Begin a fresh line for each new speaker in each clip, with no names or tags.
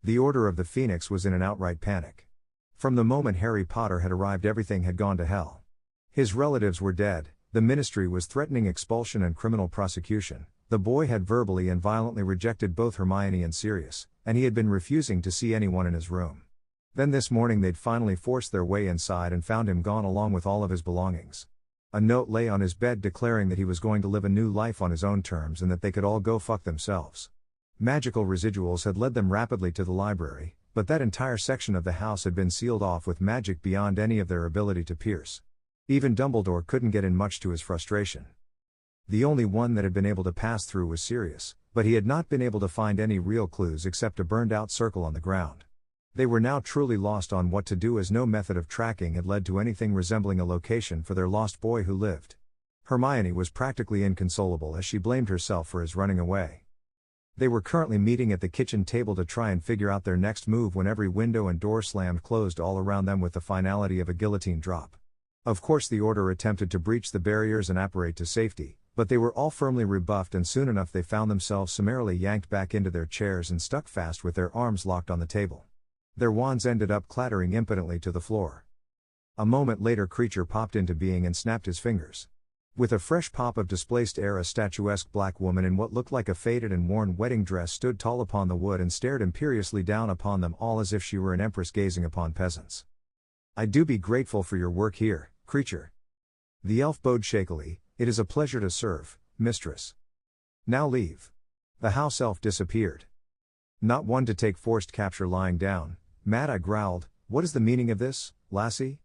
The Order of the Phoenix was in an outright panic. From the moment Harry Potter had arrived, everything had gone to hell. His relatives were dead, the ministry was threatening expulsion and criminal prosecution, the boy had verbally and violently rejected both Hermione and Sirius, and he had been refusing to see anyone in his room. Then this morning they'd finally forced their way inside and found him gone along with all of his belongings. A note lay on his bed declaring that he was going to live a new life on his own terms and that they could all go fuck themselves. Magical residuals had led them rapidly to the library, but that entire section of the house had been sealed off with magic beyond any of their ability to pierce. Even Dumbledore couldn't get in much to his frustration. The only one that had been able to pass through was Sirius, but he had not been able to find any real clues except a burned-out circle on the ground. They were now truly lost on what to do, as no method of tracking had led to anything resembling a location for their lost boy who lived. Hermione was practically inconsolable as she blamed herself for his running away. They were currently meeting at the kitchen table to try and figure out their next move when every window and door slammed closed all around them with the finality of a guillotine drop. Of course the Order attempted to breach the barriers and apparate to safety, but they were all firmly rebuffed, and soon enough they found themselves summarily yanked back into their chairs and stuck fast with their arms locked on the table. Their wands ended up clattering impotently to the floor. A moment later Kreacher popped into being and snapped his fingers. With a fresh pop of displaced air, a statuesque black woman in what looked like a faded and worn wedding dress stood tall upon the wood and stared imperiously down upon them all as if she were an empress gazing upon peasants. "I do be grateful for your work here, Kreacher." The elf bowed shakily. "It is a pleasure to serve, mistress." "Now leave." The house elf disappeared. "Not one to take forced capture lying down, Matt," growled. "What is the meaning of this, lassie?"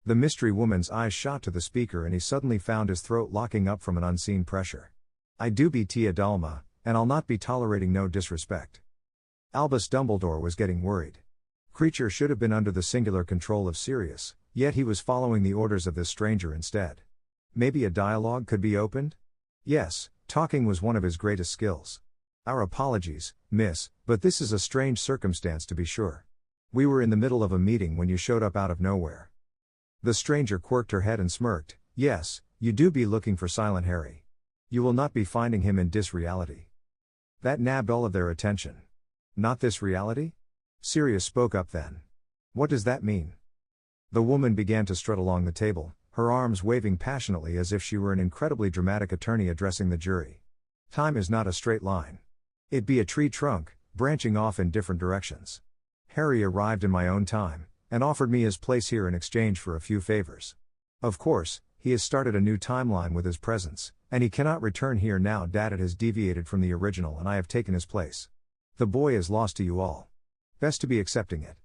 The mystery woman's eyes shot to the speaker and he suddenly found his throat locking up from an unseen pressure. "I do be Tia Dalma, and I'll not be tolerating no disrespect." Albus Dumbledore was getting worried. Kreacher should have been under the singular control of Sirius, yet he was following the orders of this stranger instead. Maybe a dialogue could be opened? Yes, talking was one of his greatest skills. "Our apologies, miss, but this is a strange circumstance to be sure. We were in the middle of a meeting when you showed up out of nowhere." The stranger quirked her head and smirked. "Yes, you do be looking for Silent Harry. You will not be finding him in this reality." That nabbed all of their attention. "Not this reality?" Sirius spoke up then. "What does that mean?" The woman began to strut along the table, her arms waving passionately as if she were an incredibly dramatic attorney addressing the jury. "Time is not a straight line. It be a tree trunk, branching off in different directions. Harry arrived in my own time, and offered me his place here in exchange for a few favors. Of course, he has started a new timeline with his presence, and he cannot return here now that it has deviated from the original and I have taken his place. The boy is lost to you all. Best to be accepting it."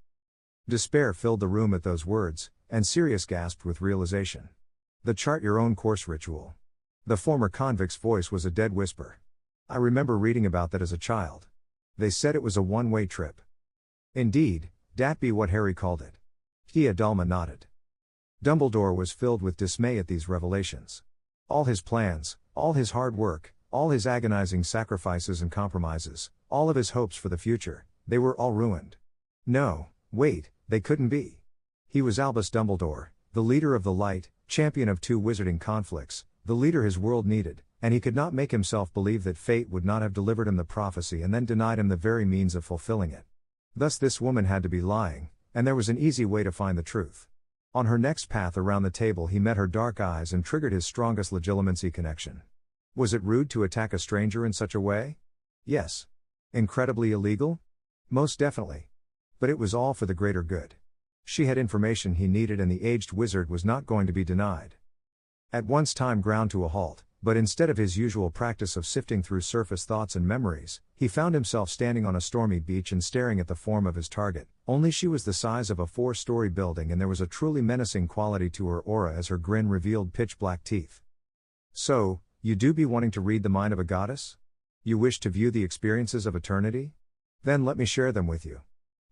Despair filled the room at those words, and Sirius gasped with realization. "The chart your own course ritual." The former convict's voice was a dead whisper. "I remember reading about that as a child. They said it was a one-way trip." "Indeed, dat be what Harry called it." Tia Dalma nodded. Dumbledore was filled with dismay at these revelations. All his plans, all his hard work, all his agonizing sacrifices and compromises, all of his hopes for the future, they were all ruined. No, wait, they couldn't be. He was Albus Dumbledore, the leader of the light, champion of two wizarding conflicts, the leader his world needed, and he could not make himself believe that fate would not have delivered him the prophecy and then denied him the very means of fulfilling it. Thus this woman had to be lying, and there was an easy way to find the truth. On her next path around the table he met her dark eyes and triggered his strongest legitimacy connection. Was it rude to attack a stranger in such a way? Yes. Incredibly illegal? Most definitely. But it was all for the greater good. She had information he needed and the aged wizard was not going to be denied. At once time ground to a halt, but instead of his usual practice of sifting through surface thoughts and memories, he found himself standing on a stormy beach and staring at the form of his target, only she was the size of a 4-story building and there was a truly menacing quality to her aura as her grin revealed pitch-black teeth. "So, you do be wanting to read the mind of a goddess? You wish to view the experiences of eternity? Then let me share them with you."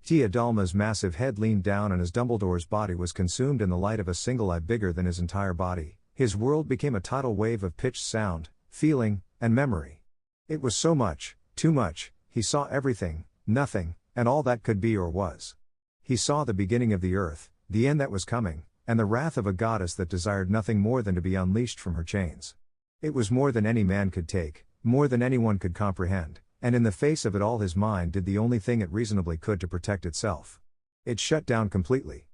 Tia Dalma's massive head leaned down and as Dumbledore's body was consumed in the light of a single eye bigger than his entire body, his world became a tidal wave of pitched sound, feeling, and memory. It was so much, too much, he saw everything, nothing, and all that could be or was. He saw the beginning of the earth, the end that was coming, and the wrath of a goddess that desired nothing more than to be unleashed from her chains. It was more than any man could take, more than anyone could comprehend, And in the face of it all, his mind did the only thing it reasonably could to protect itself. It shut down completely.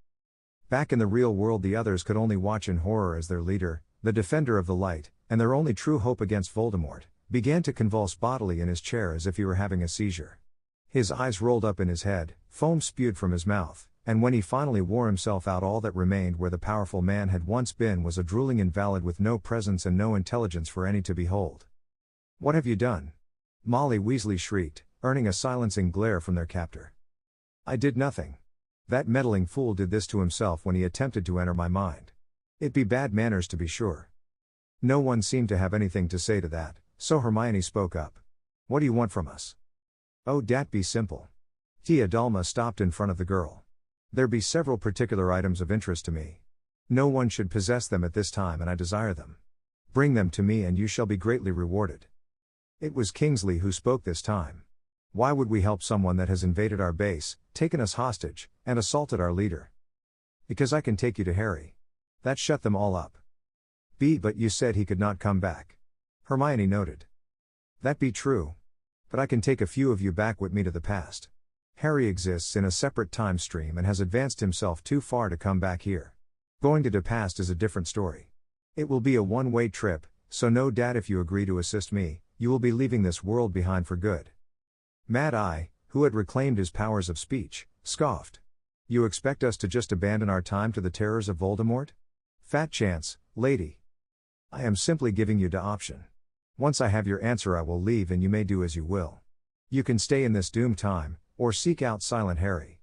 Back in the real world, the others could only watch in horror as their leader, the defender of the light, and their only true hope against Voldemort, began to convulse bodily in his chair as if he were having a seizure. His eyes rolled up in his head, foam spewed from his mouth, and when he finally wore himself out, all that remained where the powerful man had once been was a drooling invalid with no presence and no intelligence for any to behold. "What have you done?" Molly Weasley shrieked, earning a silencing glare from their captor. "I did nothing. That meddling fool did this to himself when he attempted to enter my mind. It'd be bad manners to be sure." No one seemed to have anything to say to that, so Hermione spoke up. "What do you want from us?" "Oh, dat be simple." Tia Dalma stopped in front of the girl. "There be several particular items of interest to me. No one should possess them at this time, and I desire them. Bring them to me and you shall be greatly rewarded." It was Kingsley who spoke this time. "Why would we help someone that has invaded our base, taken us hostage, and assaulted our leader?" "Because I can take you to Harry. That shut them all up." But you said he could not come back." Hermione noted. "That be true. But I can take a few of you back with me to the past. Harry exists in a separate time stream and has advanced himself too far to come back here. Going to the past is a different story. It will be a one-way trip, so no doubt if you agree to assist me, you will be leaving this world behind for good." Mad Eye, who had reclaimed his powers of speech, scoffed. "You expect us to just abandon our time to the terrors of Voldemort? Fat chance, lady. I am simply giving you the option. Once I have your answer, I will leave and you may do as you will. You can stay in this doomed time, or seek out Silent Harry."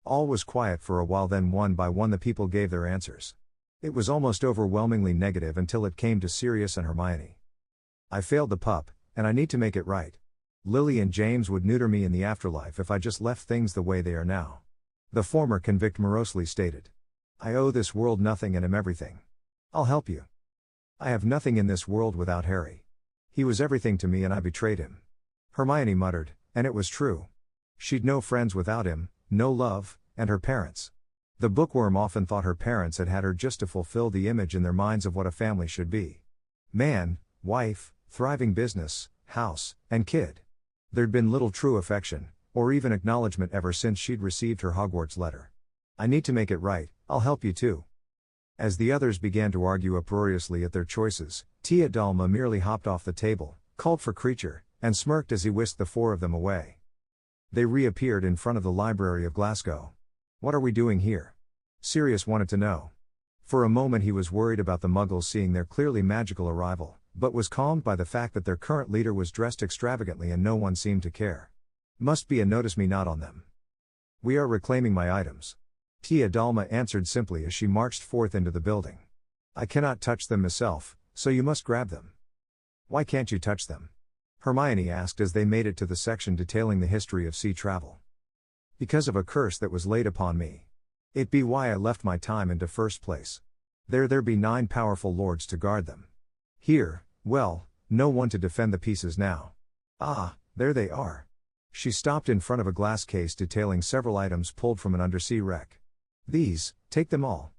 All was quiet for a while, then one by one the people gave their answers. It was almost overwhelmingly negative until it came to Sirius and Hermione. "I failed the pup, and I need to make it right. Lily and James would neuter me in the afterlife if I just left things the way they are now." The former convict morosely stated. "I owe this world nothing and am everything. I'll help you. I have nothing in this world without Harry. He was everything to me and I betrayed him." Hermione muttered, and it was true. She'd no friends without him, no love, and her parents. The bookworm often thought her parents had had her just to fulfill the image in their minds of what a family should be. Man, wife, thriving business, house, and kid. There'd been little true affection, or even acknowledgement ever since she'd received her Hogwarts letter. "I need to make it right, I'll help you too." As the others began to argue uproariously at their choices, Tia Dalma merely hopped off the table, called for Kreacher, and smirked as he whisked the four of them away. They reappeared in front of the Library of Glasgow. "What are we doing here?" Sirius wanted to know. For a moment he was worried about the Muggles seeing their clearly magical arrival, but was calmed by the fact that their current leader was dressed extravagantly and no one seemed to care. "Must be a notice-me-not on them." "We are reclaiming my items," Tia Dalma answered simply as she marched forth into the building. "I cannot touch them myself, so you must grab them." "Why can't you touch them?" Hermione asked as they made it to the section detailing the history of sea travel. "Because of a curse that was laid upon me. It be why I left my time into first place. There be 9 powerful lords to guard them. Here, well, no one to defend the pieces now. Ah, there they are." She stopped in front of a glass case detailing several items pulled from an undersea wreck. "These, take them all."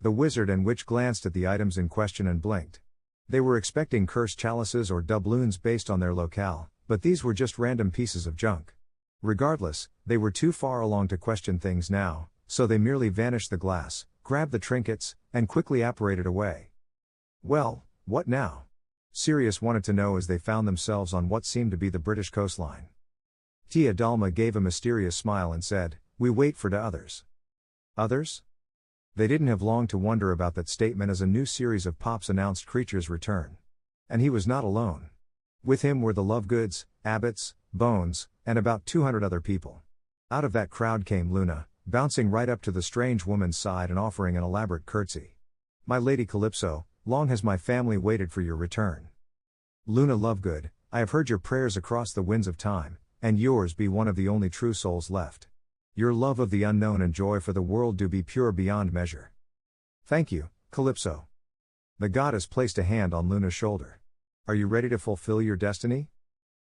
The wizard and witch glanced at the items in question and blinked. They were expecting cursed chalices or doubloons based on their locale, but these were just random pieces of junk. Regardless, they were too far along to question things now, so they merely vanished the glass, grabbed the trinkets, and quickly apparated away. "Well, what now?" Sirius wanted to know as they found themselves on what seemed to be the British coastline. Tia Dalma gave a mysterious smile and said, "We wait for the others." Others? They didn't have long to wonder about that statement as a new series of pops announced Kreacher's return. And he was not alone. With him were the Lovegoods, Abbots, Bones, and about 200 other people. Out of that crowd came Luna, bouncing right up to the strange woman's side and offering an elaborate curtsy. "My Lady Calypso, long has my family waited for your return. Luna Lovegood, I have heard your prayers across the winds of time, and yours be one of the only true souls left. Your love of the unknown and joy for the world do be pure beyond measure." "Thank you, Calypso." The goddess placed a hand on Luna's shoulder. "Are you ready to fulfill your destiny?"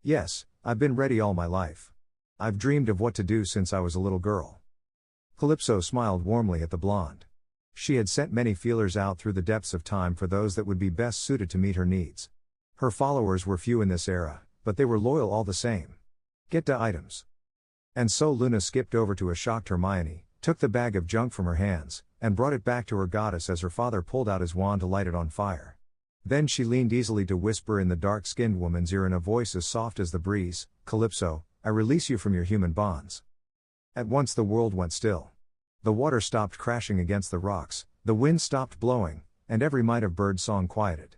"Yes, I've been ready all my life. I've dreamed of what to do since I was a little girl." Calypso smiled warmly at the blonde. She had sent many feelers out through the depths of time for those that would be best suited to meet her needs. Her followers were few in this era, but they were loyal all the same. Get to items. And so Luna skipped over to a shocked Hermione, took the bag of junk from her hands, and brought it back to her goddess as her father pulled out his wand to light it on fire. Then she leaned easily to whisper in the dark-skinned woman's ear in a voice as soft as the breeze, "Calypso, I release you from your human bonds." At once the world went still. The water stopped crashing against the rocks, the wind stopped blowing, and every mite of bird song quieted.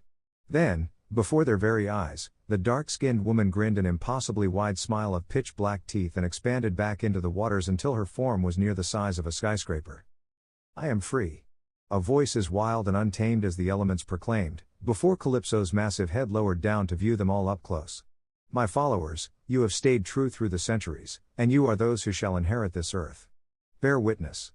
Then, before their very eyes, the dark-skinned woman grinned an impossibly wide smile of pitch-black teeth and expanded back into the waters until her form was near the size of a skyscraper. "I am free." A voice as wild and untamed as the elements proclaimed, before Calypso's massive head lowered down to view them all up close. "My followers, you have stayed true through the centuries, and you are those who shall inherit this earth. Bear witness."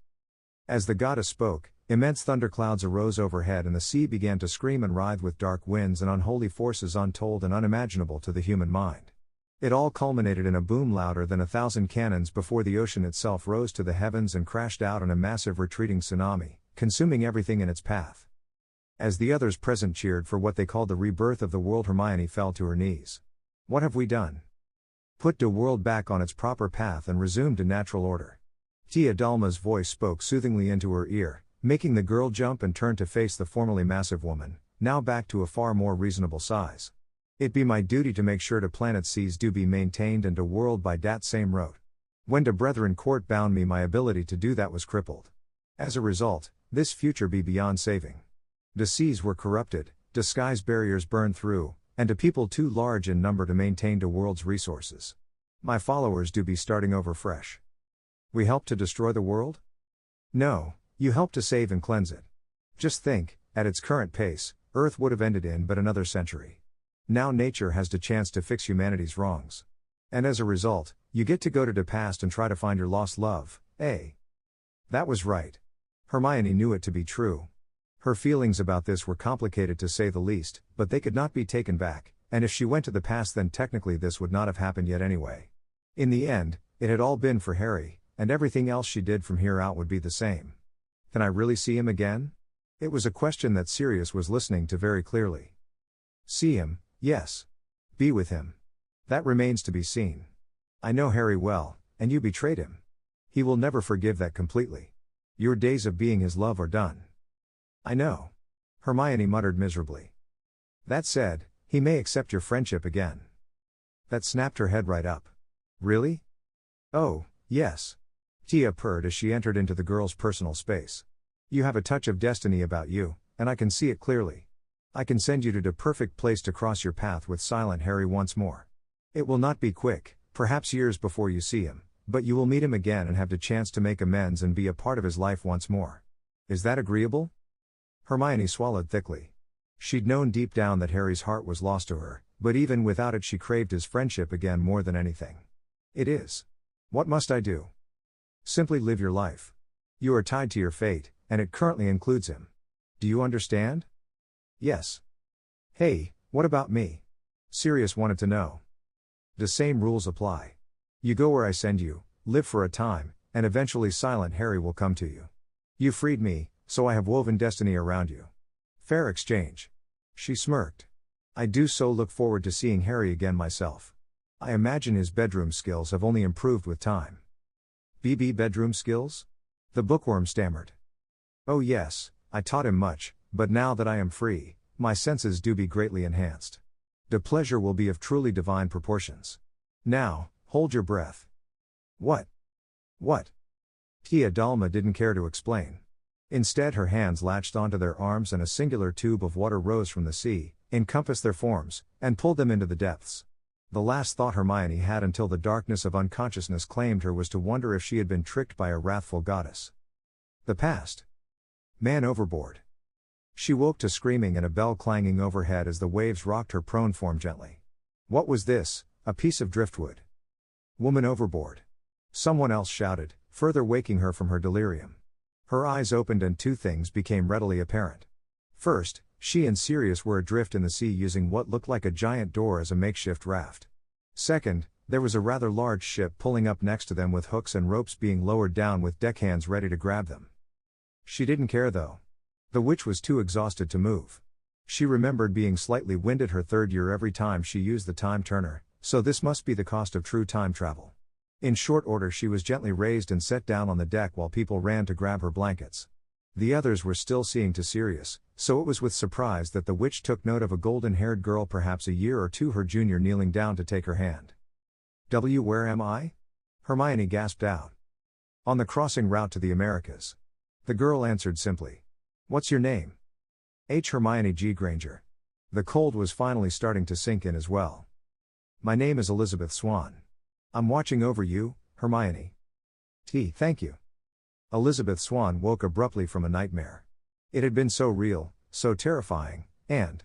As the goddess spoke, immense thunderclouds arose overhead and the sea began to scream and writhe with dark winds and unholy forces untold and unimaginable to the human mind. It all culminated in a boom louder than 1,000 cannons before the ocean itself rose to the heavens and crashed out in a massive retreating tsunami, consuming everything in its path. As the others present cheered for what they called the rebirth of the world, Hermione fell to her knees. "What have we done? Put the world back on its proper path and resumed a natural order." Tia Dalma's voice spoke soothingly into her ear, making the girl jump and turn to face the formerly massive woman, now back to a far more reasonable size. "It be my duty to make sure to planet seas do be maintained and to world by dat same road. When de brethren court bound me, my ability to do that was crippled. As a result, this future be beyond saving. De seas were corrupted, de skies barriers burned through, and de people too large in number to maintain de world's resources. My followers do be starting over fresh. We help to destroy the world? No, you help to save and cleanse it. Just think, at its current pace, Earth would have ended in but another century. Now nature has the chance to fix humanity's wrongs. And as a result, you get to go to the past and try to find your lost love, eh?" That was right. Hermione knew it to be true. Her feelings about this were complicated to say the least, but they could not be taken back, and if she went to the past then technically this would not have happened yet anyway. In the end, it had all been for Harry, and everything else she did from here out would be the same. Can I really see him again? It was a question that Sirius was listening to very clearly. See him, yes. Be with him. That remains to be seen. I know Harry well, and you betrayed him. He will never forgive that completely. Your days of being his love are done. I know. Hermione muttered miserably. That said, he may accept your friendship again. That snapped her head right up. Really? Oh, yes. Tia purred as she entered into the girl's personal space. You have a touch of destiny about you, and I can see it clearly. I can send you to the perfect place to cross your path with Silent Harry once more. It will not be quick, perhaps years before you see him, but you will meet him again and have the chance to make amends and be a part of his life once more. Is that agreeable? Hermione swallowed thickly. She'd known deep down that Harry's heart was lost to her, but even without it she craved his friendship again more than anything. It is. What must I do? Simply live your life. You are tied to your fate, and it currently includes him. Do you understand? Yes. Hey, what about me? Sirius wanted to know. The same rules apply. You go where I send you, live for a time, and eventually Silent Harry will come to you. You freed me, so I have woven destiny around you. Fair exchange. She smirked. I do so look forward to seeing Harry again myself. I imagine his bedroom skills have only improved with time. BB bedroom skills? The bookworm stammered. Oh yes, I taught him much, but now that I am free, my senses do be greatly enhanced. The pleasure will be of truly divine proportions. Now, hold your breath. What? What? Tia Dalma didn't care to explain. Instead her hands latched onto their arms and a singular tube of water rose from the sea, encompassed their forms, and pulled them into the depths. The last thought Hermione had until the darkness of unconsciousness claimed her was to wonder if she had been tricked by a wrathful goddess. The past. Man overboard. She woke to screaming and a bell clanging overhead as the waves rocked her prone form gently. What was this? A piece of driftwood. Woman overboard. Someone else shouted, further waking her from her delirium. Her eyes opened and two things became readily apparent. First, she and Sirius were adrift in the sea using what looked like a giant door as a makeshift raft. Second, there was a rather large ship pulling up next to them with hooks and ropes being lowered down with deckhands ready to grab them. She didn't care though. The witch was too exhausted to move. She remembered being slightly winded her third year every time she used the time turner, So this must be the cost of true time travel. In short order, she was gently raised and set down on the deck while people ran to grab her blankets. The others were still seeing to Sirius, so it was with surprise that the witch took note of a golden-haired girl perhaps a year or two her junior kneeling down to take her hand. Where am I? Hermione gasped out. On the crossing route to the Americas. The girl answered simply. What's your name? Hermione G. Granger. The cold was finally starting to sink in as well. My name is Elizabeth Swann. I'm watching over you, Hermione. Thank you. Elizabeth Swann woke abruptly from a nightmare. It had been so real, so terrifying, and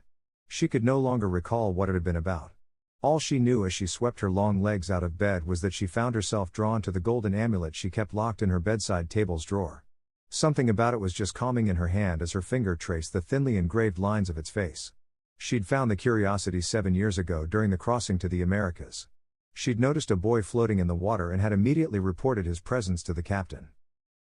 she could no longer recall what it had been about. All she knew as she swept her long legs out of bed was that she found herself drawn to the golden amulet she kept locked in her bedside table's drawer. Something about it was just calming in her hand as her finger traced the thinly engraved lines of its face. She'd found the curiosity 7 years ago during the crossing to the Americas. She'd noticed a boy floating in the water and had immediately reported his presence to the captain.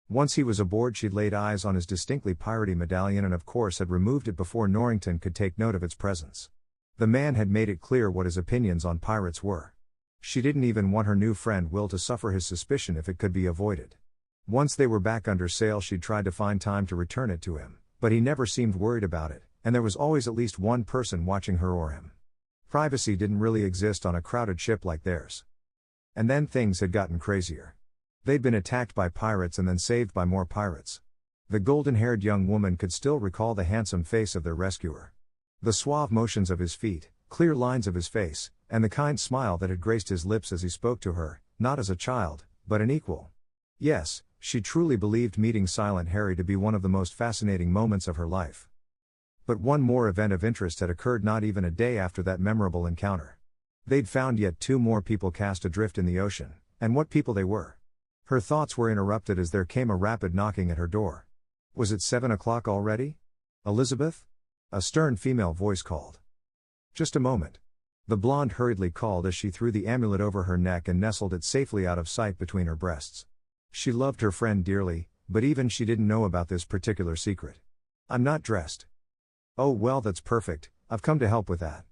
Once he was aboard, she'd laid eyes on his distinctly piratey medallion and of course had removed it before Norrington could take note of its presence. The man had made it clear what his opinions on pirates were. She didn't even want her new friend Will to suffer his suspicion if it could be avoided. Once they were back under sail, she'd tried to find time to return it to him, but he never seemed worried about it, and there was always at least one person watching her or him. Privacy didn't really exist on a crowded ship like theirs. And then things had gotten crazier. They'd been attacked by pirates and then saved by more pirates. The golden-haired young woman could still recall the handsome face of their rescuer. The suave motions of his feet, clear lines of his face, and the kind smile that had graced his lips as he spoke to her, not as a child, but an equal. Yes, she truly believed meeting Silent Harry to be one of the most fascinating moments of her life. But one more event of interest had occurred not even a day after that memorable encounter. They'd found yet 2 more people cast adrift in the ocean, and what people they were. Her thoughts were interrupted as there came a rapid knocking at her door. Was it 7 o'clock already? Elizabeth? A stern female voice called. Just a moment. The blonde hurriedly called as she threw the amulet over her neck and nestled it safely out of sight between her breasts. She loved her friend dearly, but even she didn't know about this particular secret. I'm not dressed. Oh well, that's perfect, I've come to help with that.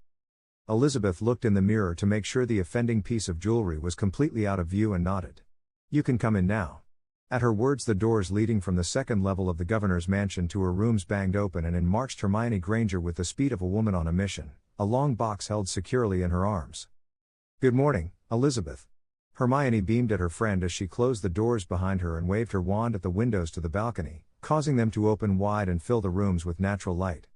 Elizabeth looked in the mirror to make sure the offending piece of jewelry was completely out of view and nodded. You can come in now. At her words, the doors leading from the second level of the governor's mansion to her rooms banged open and in marched Hermione Granger with the speed of a woman on a mission, a long box held securely in her arms. Good morning, Elizabeth. Hermione beamed at her friend as she closed the doors behind her and waved her wand at the windows to the balcony, causing them to open wide and fill the rooms with natural light.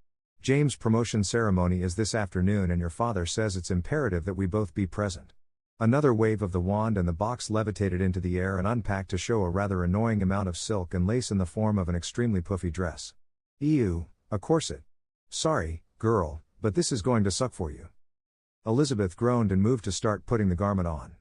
James' promotion ceremony is this afternoon and your father says it's imperative that we both be present. Another wave of the wand and the box levitated into the air and unpacked to show a rather annoying amount of silk and lace in the form of an extremely puffy dress. Ew, a corset. Sorry, girl, but this is going to suck for you. Elizabeth groaned and moved to start putting the garment on.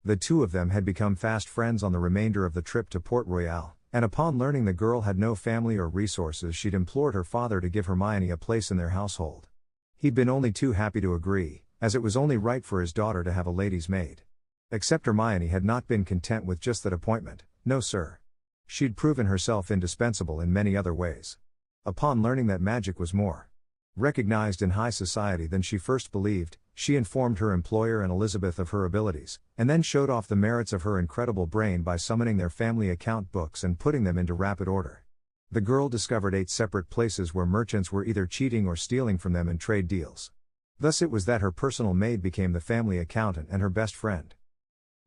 The two of them had become fast friends on the remainder of the trip to Port Royal, and upon learning the girl had no family or resources, she'd implored her father to give Hermione a place in their household. He'd been only too happy to agree, as it was only right for his daughter to have a lady's maid. Except Hermione had not been content with just that appointment, no sir. She'd proven herself indispensable in many other ways. Upon learning that magic was more recognized in high society than she first believed, she informed her employer and Elizabeth of her abilities, and then showed off the merits of her incredible brain by summoning their family account books and putting them into rapid order. The girl discovered 8 separate places where merchants were either cheating or stealing from them in trade deals. Thus it was that her personal maid became the family accountant and her best friend.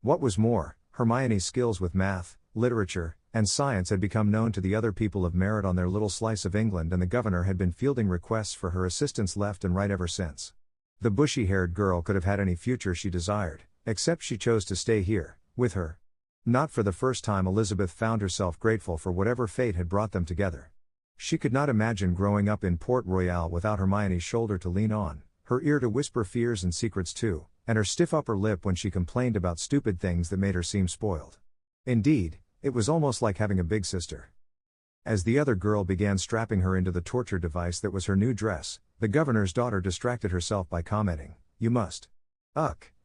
What was more, Hermione's skills with math, literature, and science had become known to the other people of merit on their little slice of England, and the governor had been fielding requests for her assistance left and right ever since. The bushy-haired girl could have had any future she desired, except she chose to stay here, with her. Not for the first time Elizabeth found herself grateful for whatever fate had brought them together. She could not imagine growing up in Port Royal without Hermione's shoulder to lean on, her ear to whisper fears and secrets to, and her stiff upper lip when she complained about stupid things that made her seem spoiled. Indeed, it was almost like having a big sister. As the other girl began strapping her into the torture device that was her new dress, the governor's daughter distracted herself by commenting, "You must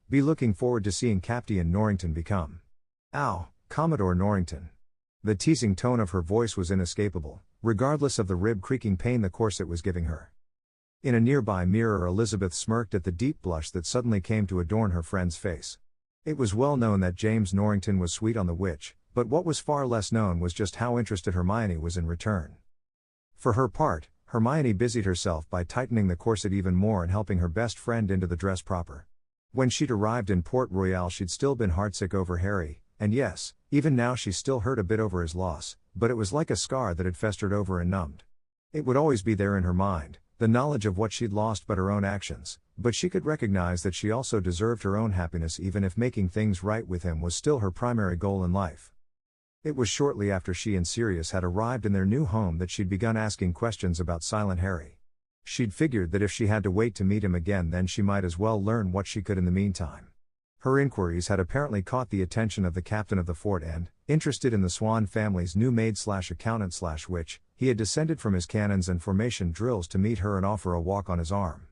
be looking forward to seeing Captain Norrington become." Ow, Commodore Norrington. The teasing tone of her voice was inescapable, regardless of the rib-creaking pain the corset was giving her. In a nearby mirror, Elizabeth smirked at the deep blush that suddenly came to adorn her friend's face. It was well known that James Norrington was sweet on the witch, but what was far less known was just how interested Hermione was in return. For her part, Hermione busied herself by tightening the corset even more and helping her best friend into the dress proper. When she'd arrived in Port Royal, she'd still been heartsick over Harry, and yes, even now she still hurt a bit over his loss, but it was like a scar that had festered over and numbed. It would always be there in her mind, the knowledge of what she'd lost but her own actions, but she could recognize that she also deserved her own happiness, even if making things right with him was still her primary goal in life. It was shortly after she and Sirius had arrived in their new home that she'd begun asking questions about Silent Harry. She'd figured that if she had to wait to meet him again, then she might as well learn what she could in the meantime. Her inquiries had apparently caught the attention of the captain of the fort and, interested in the Swan family's new maid/accountant/witch, he had descended from his cannons and formation drills to meet her and offer a walk on his arm.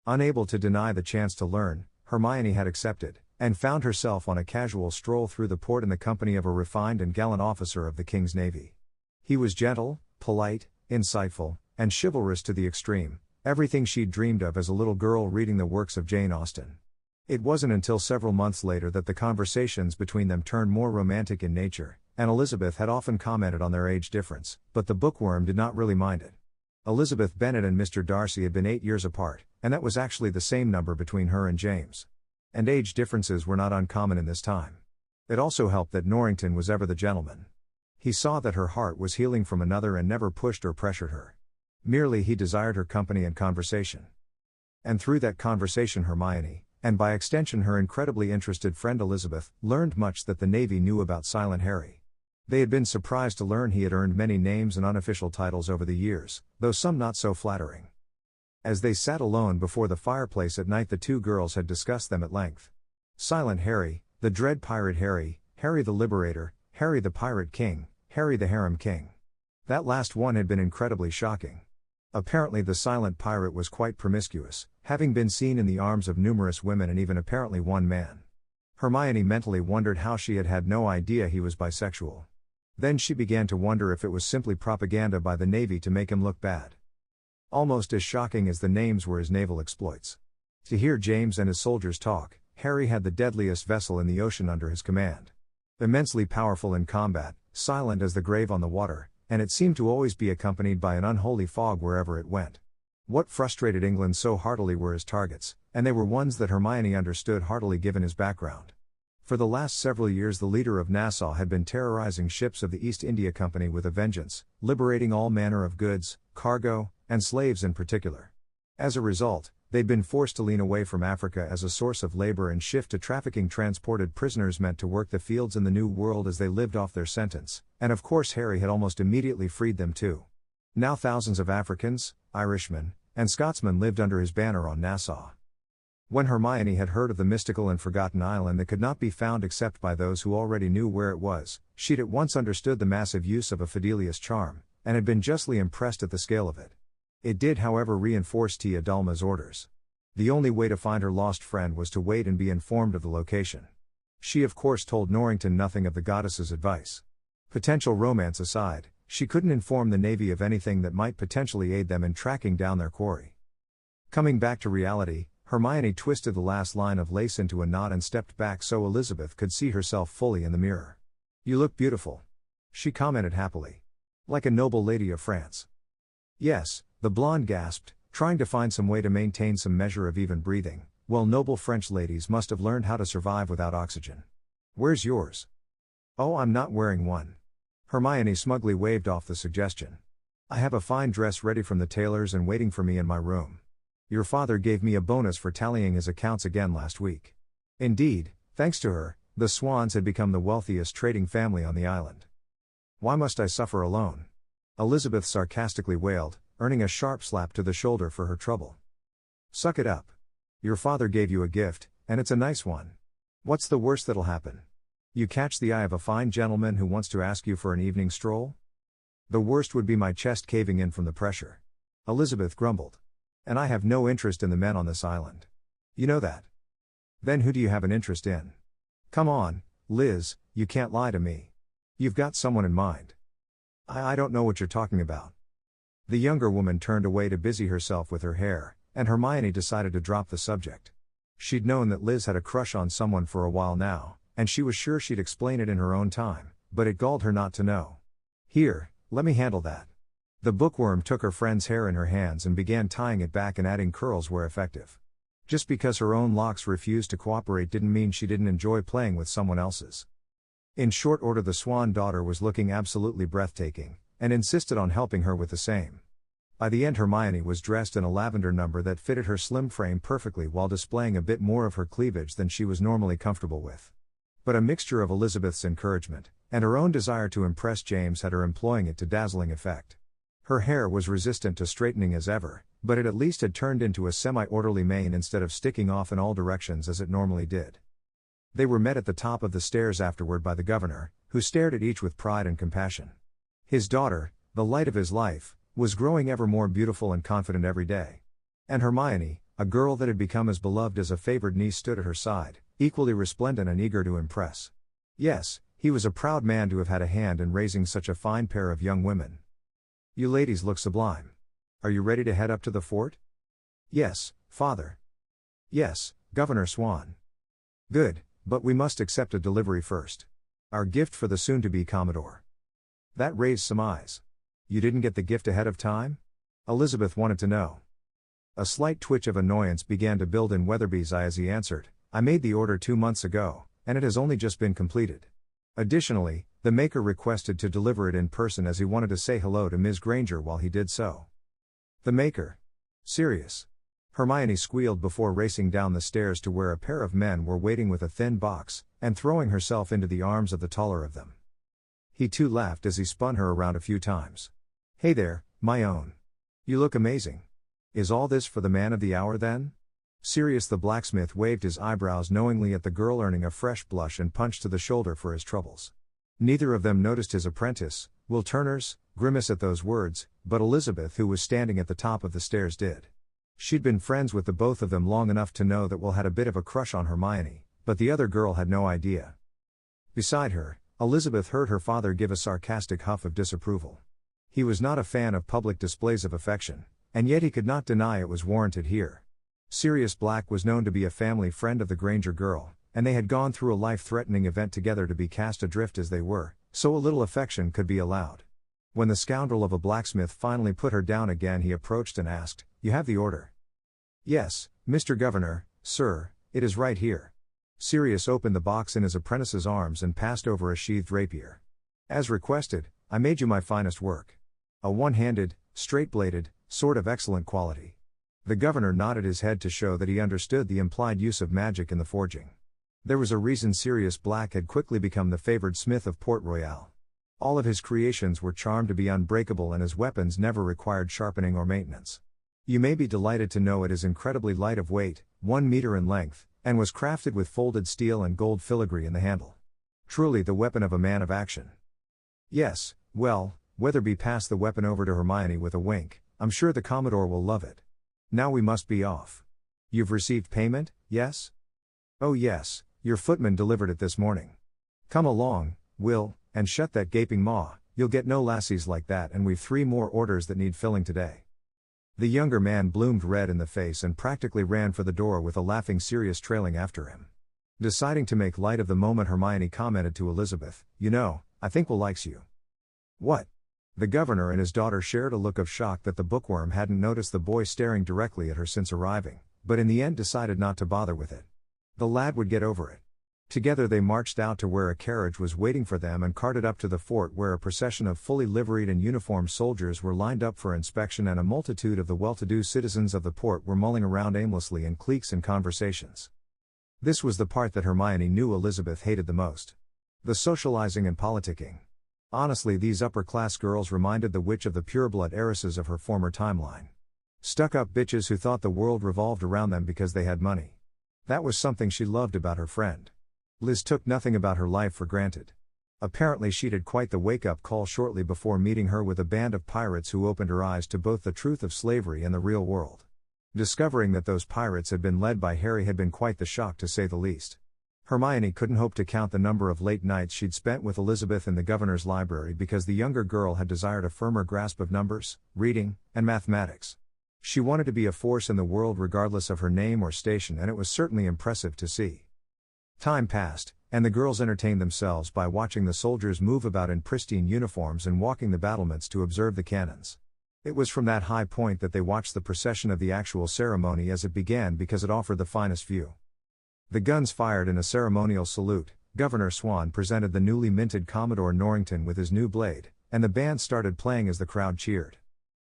Unable to deny the chance to learn, Hermione had accepted, and found herself on a casual stroll through the port in the company of a refined and gallant officer of the King's Navy. He was gentle, polite, insightful, and chivalrous to the extreme, everything she'd dreamed of as a little girl reading the works of Jane Austen. It wasn't until several months later that the conversations between them turned more romantic in nature, and Elizabeth had often commented on their age difference, but the bookworm did not really mind it. Elizabeth Bennet and Mr. Darcy had been 8 years apart, and that was actually the same number between her and James. And age differences were not uncommon in this time. It also helped that Norrington was ever the gentleman. He saw that her heart was healing from another and never pushed or pressured her. Merely he desired her company and conversation. And through that conversation Hermione, and by extension her incredibly interested friend Elizabeth, learned much that the Navy knew about Silent Harry. They had been surprised to learn he had earned many names and unofficial titles over the years, though some not so flattering. As they sat alone before the fireplace at night, the two girls had discussed them at length. Silent Harry, the dread pirate Harry, Harry the Liberator, Harry the Pirate King, Harry the Harem King. That last one had been incredibly shocking. Apparently the silent pirate was quite promiscuous, having been seen in the arms of numerous women and even apparently one man. Hermione mentally wondered how she had had no idea he was bisexual. Then she began to wonder if it was simply propaganda by the Navy to make him look bad. Almost as shocking as the names were his naval exploits. To hear James and his soldiers talk, Harry had the deadliest vessel in the ocean under his command. Immensely powerful in combat, silent as the grave on the water, and it seemed to always be accompanied by an unholy fog wherever it went. What frustrated England so heartily were his targets, and they were ones that Hermione understood heartily given his background. For the last several years the leader of Nassau had been terrorizing ships of the East India Company with a vengeance, liberating all manner of goods, cargo, and slaves in particular. As a result, they'd been forced to lean away from Africa as a source of labor and shift to trafficking transported prisoners meant to work the fields in the New World as they lived off their sentence, and of course Harry had almost immediately freed them too. Now thousands of Africans, Irishmen, and Scotsmen lived under his banner on Nassau. When Hermione had heard of the mystical and forgotten island that could not be found except by those who already knew where it was, she'd at once understood the massive use of a Fidelius charm, and had been justly impressed at the scale of it. It did however reinforce Tia Dalma's orders. The only way to find her lost friend was to wait and be informed of the location. She of course told Norrington nothing of the goddess's advice. Potential romance aside, she couldn't inform the Navy of anything that might potentially aid them in tracking down their quarry. Coming back to reality, Hermione twisted the last line of lace into a knot and stepped back so Elizabeth could see herself fully in the mirror. "You look beautiful," she commented happily. "Like a noble lady of France." "Yes," the blonde gasped, trying to find some way to maintain some measure of even breathing. "Well, noble French ladies must have learned how to survive without oxygen. Where's yours?" "Oh, I'm not wearing one." Hermione smugly waved off the suggestion. "I have a fine dress ready from the tailor's and waiting for me in my room. Your father gave me a bonus for tallying his accounts again last week." Indeed, thanks to her, the Swans had become the wealthiest trading family on the island. "Why must I suffer alone?" Elizabeth sarcastically wailed, earning a sharp slap to the shoulder for her trouble. "Suck it up. Your father gave you a gift, and it's a nice one. What's the worst that'll happen? You catch the eye of a fine gentleman who wants to ask you for an evening stroll?" "The worst would be my chest caving in from the pressure," Elizabeth grumbled. "And I have no interest in the men on this island. You know that." "Then who do you have an interest in? Come on, Liz, you can't lie to me. You've got someone in mind." I don't know what you're talking about." The younger woman turned away to busy herself with her hair, and Hermione decided to drop the subject. She'd known that Liz had a crush on someone for a while now, and she was sure she'd explain it in her own time, but it galled her not to know. Here, let me handle that. The bookworm took her friend's hair in her hands and began tying it back and adding curls where effective. Just because her own locks refused to cooperate didn't mean she didn't enjoy playing with someone else's. In short order, the swan daughter was looking absolutely breathtaking, and insisted on helping her with the same. By the end, Hermione was dressed in a lavender number that fitted her slim frame perfectly while displaying a bit more of her cleavage than she was normally comfortable with. But a mixture of Elizabeth's encouragement and her own desire to impress James had her employing it to dazzling effect. Her hair was resistant to straightening as ever, but it at least had turned into a semi-orderly mane instead of sticking off in all directions as it normally did. They were met at the top of the stairs afterward by the governor, who stared at each with pride and compassion. His daughter, the light of his life, was growing ever more beautiful and confident every day. And Hermione, a girl that had become as beloved as a favored niece, stood at her side, equally resplendent and eager to impress. Yes, he was a proud man to have had a hand in raising such a fine pair of young women. You ladies look sublime. Are you ready to head up to the fort? Yes, father. Yes, Governor Swan. Good, but we must accept a delivery first. Our gift for the soon-to-be Commodore. That raised some eyes. You didn't get the gift ahead of time? Elizabeth wanted to know. A slight twitch of annoyance began to build in Weatherby's eye as he answered, I made the order 2 months ago, and it has only just been completed. Additionally, the maker requested to deliver it in person as he wanted to say hello to Ms. Granger while he did so. The maker? Sirius? Hermione squealed before racing down the stairs to where a pair of men were waiting with a thin box, and throwing herself into the arms of the taller of them. He too laughed as he spun her around a few times. Hey there, my own. You look amazing. Is all this for the man of the hour then? Sirius the blacksmith waved his eyebrows knowingly at the girl, earning a fresh blush and punch to the shoulder for his troubles. Neither of them noticed his apprentice, Will Turner's, grimace at those words, but Elizabeth, who was standing at the top of the stairs, did. She'd been friends with the both of them long enough to know that Will had a bit of a crush on Hermione, but the other girl had no idea. Beside her, Elizabeth heard her father give a sarcastic huff of disapproval. He was not a fan of public displays of affection, and yet he could not deny it was warranted here. Sirius Black was known to be a family friend of the Granger girl, and they had gone through a life-threatening event together to be cast adrift as they were, so a little affection could be allowed. When the scoundrel of a blacksmith finally put her down again, he approached and asked, You have the order? Yes, Mr. Governor, sir, it is right here. Sirius opened the box in his apprentice's arms and passed over a sheathed rapier. As requested, I made you my finest work. A one-handed, straight-bladed, sword of excellent quality. The governor nodded his head to show that he understood the implied use of magic in the forging. There was a reason Sirius Black had quickly become the favored smith of Port Royal. All of his creations were charmed to be unbreakable, and his weapons never required sharpening or maintenance. You may be delighted to know it is incredibly light of weight, 1 meter in length, and was crafted with folded steel and gold filigree in the handle. Truly the weapon of a man of action. Yes, well, Weatherby passed the weapon over to Hermione with a wink. I'm sure the Commodore will love it. Now we must be off. You've received payment, yes? Oh yes, your footman delivered it this morning. Come along, Will, and shut that gaping maw. You'll get no lassies like that, and we've 3 more orders that need filling today. The younger man bloomed red in the face and practically ran for the door with a laughing Sirius trailing after him. Deciding to make light of the moment, Hermione commented to Elizabeth, You know, I think Will likes you. What? The governor and his daughter shared a look of shock that the bookworm hadn't noticed the boy staring directly at her since arriving, but in the end decided not to bother with it. The lad would get over it. Together they marched out to where a carriage was waiting for them and carted up to the fort, where a procession of fully liveried and uniformed soldiers were lined up for inspection, and a multitude of the well-to-do citizens of the port were mulling around aimlessly in cliques and conversations. This was the part that Hermione knew Elizabeth hated the most. The socializing and politicking. Honestly, these upper-class girls reminded the witch of the pureblood heiresses of her former timeline. Stuck-up bitches who thought the world revolved around them because they had money. That was something she loved about her friend. Liz took nothing about her life for granted. Apparently she'd had quite the wake-up call shortly before meeting her with a band of pirates who opened her eyes to both the truth of slavery and the real world. Discovering that those pirates had been led by Harry had been quite the shock, to say the least. Hermione couldn't hope to count the number of late nights she'd spent with Elizabeth in the governor's library because the younger girl had desired a firmer grasp of numbers, reading, and mathematics. She wanted to be a force in the world regardless of her name or station, and it was certainly impressive to see. Time passed, and the girls entertained themselves by watching the soldiers move about in pristine uniforms and walking the battlements to observe the cannons. It was from that high point that they watched the procession of the actual ceremony as it began because it offered the finest view. The guns fired in a ceremonial salute, Governor Swan presented the newly minted Commodore Norrington with his new blade, and the band started playing as the crowd cheered.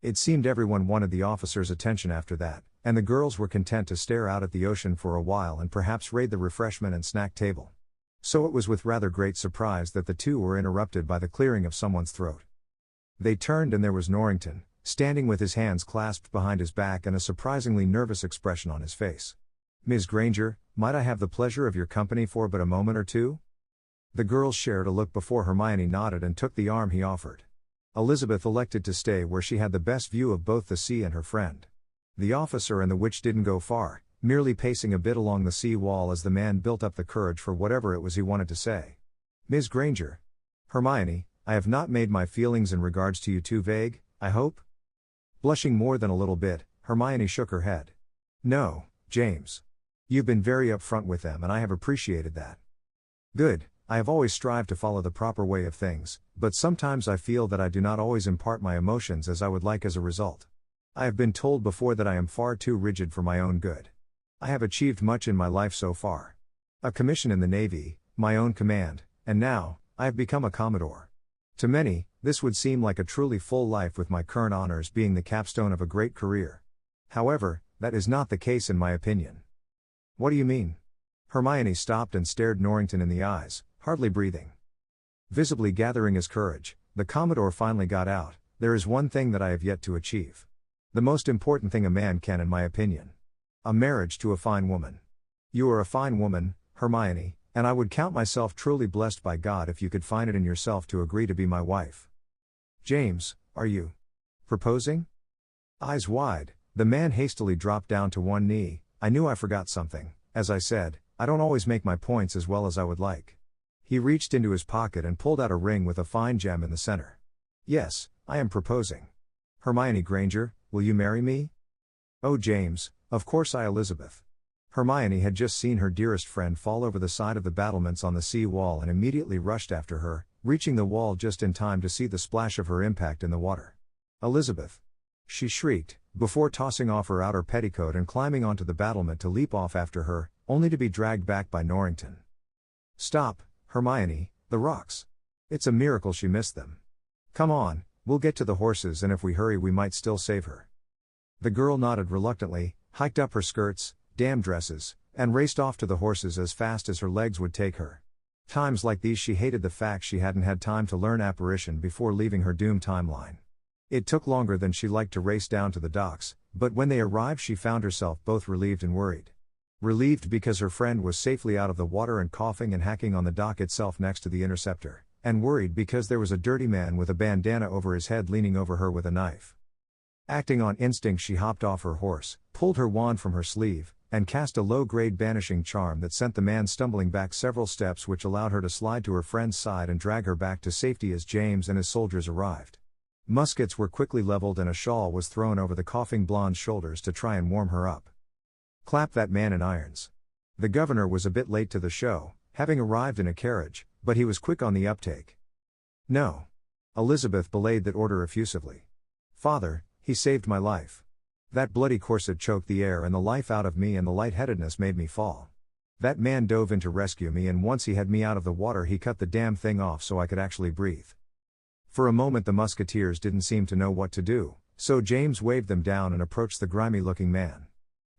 It seemed everyone wanted the officers' attention after that, and the girls were content to stare out at the ocean for a while and perhaps raid the refreshment and snack table. So it was with rather great surprise that the two were interrupted by the clearing of someone's throat. They turned and there was Norrington, standing with his hands clasped behind his back and a surprisingly nervous expression on his face. "Ms. Granger, might I have the pleasure of your company for but a moment or two?" The girls shared a look before Hermione nodded and took the arm he offered. Elizabeth elected to stay where she had the best view of both the sea and her friend. The officer and the witch didn't go far, merely pacing a bit along the sea wall as the man built up the courage for whatever it was he wanted to say. "Ms. Granger. Hermione, I have not made my feelings in regards to you too vague, I hope?" Blushing more than a little bit, Hermione shook her head. "No, James. You've been very upfront with them and I have appreciated that." "Good, I have always strived to follow the proper way of things, but sometimes I feel that I do not always impart my emotions as I would like as a result. I have been told before that I am far too rigid for my own good. I have achieved much in my life so far. A commission in the Navy, my own command, and now, I have become a Commodore. To many, this would seem like a truly full life with my current honors being the capstone of a great career. However, that is not the case in my opinion." "What do you mean?" Hermione stopped and stared Norrington in the eyes, hardly breathing. Visibly gathering his courage, the Commodore finally got out, "There is one thing that I have yet to achieve. The most important thing a man can, in my opinion. A marriage to a fine woman. You are a fine woman, Hermione, and I would count myself truly blessed by God if you could find it in yourself to agree to be my wife." "James, are you proposing?" Eyes wide, the man hastily dropped down to one knee. "I knew I forgot something. As I said, I don't always make my points as well as I would like." He reached into his pocket and pulled out a ring with a fine gem in the center. "Yes, I am proposing. Hermione Granger, will you marry me?" "Oh James, of course Elizabeth." Hermione had just seen her dearest friend fall over the side of the battlements on the sea wall and immediately rushed after her, reaching the wall just in time to see the splash of her impact in the water. "Elizabeth!" she shrieked, before tossing off her outer petticoat and climbing onto the battlement to leap off after her, only to be dragged back by Norrington. "Stop, Hermione, the rocks. It's a miracle she missed them. Come on, we'll get to the horses and if we hurry we might still save her." The girl nodded reluctantly, hiked up her skirts, damn dresses, and raced off to the horses as fast as her legs would take her. Times like these she hated the fact she hadn't had time to learn apparition before leaving her doomed timeline. It took longer than she liked to race down to the docks, but when they arrived she found herself both relieved and worried. Relieved because her friend was safely out of the water and coughing and hacking on the dock itself next to the interceptor, and worried because there was a dirty man with a bandana over his head leaning over her with a knife. Acting on instinct she hopped off her horse, pulled her wand from her sleeve, and cast a low-grade banishing charm that sent the man stumbling back several steps, which allowed her to slide to her friend's side and drag her back to safety as James and his soldiers arrived. Muskets were quickly leveled and a shawl was thrown over the coughing blonde's shoulders to try and warm her up. Clap that man in irons. The governor was a bit late to the show, having arrived in a carriage, but he was quick on the uptake. "No." Elizabeth belayed that order effusively. "Father, he saved my life. That bloody corset choked the air and the life out of me and the lightheadedness made me fall. That man dove in to rescue me and once he had me out of the water he cut the damn thing off so I could actually breathe." For a moment the musketeers didn't seem to know what to do, so James waved them down and approached the grimy-looking man.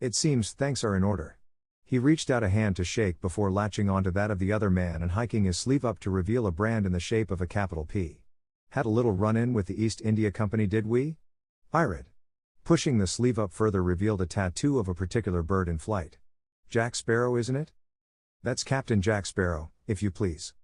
"It seems thanks are in order." He reached out a hand to shake before latching onto that of the other man and hiking his sleeve up to reveal a brand in the shape of a capital P. "Had a little run-in with the East India Company, did we?" "Pirate." Pushing the sleeve up further revealed a tattoo of a particular bird in flight. "Jack Sparrow, isn't it?" "That's Captain Jack Sparrow, if you please."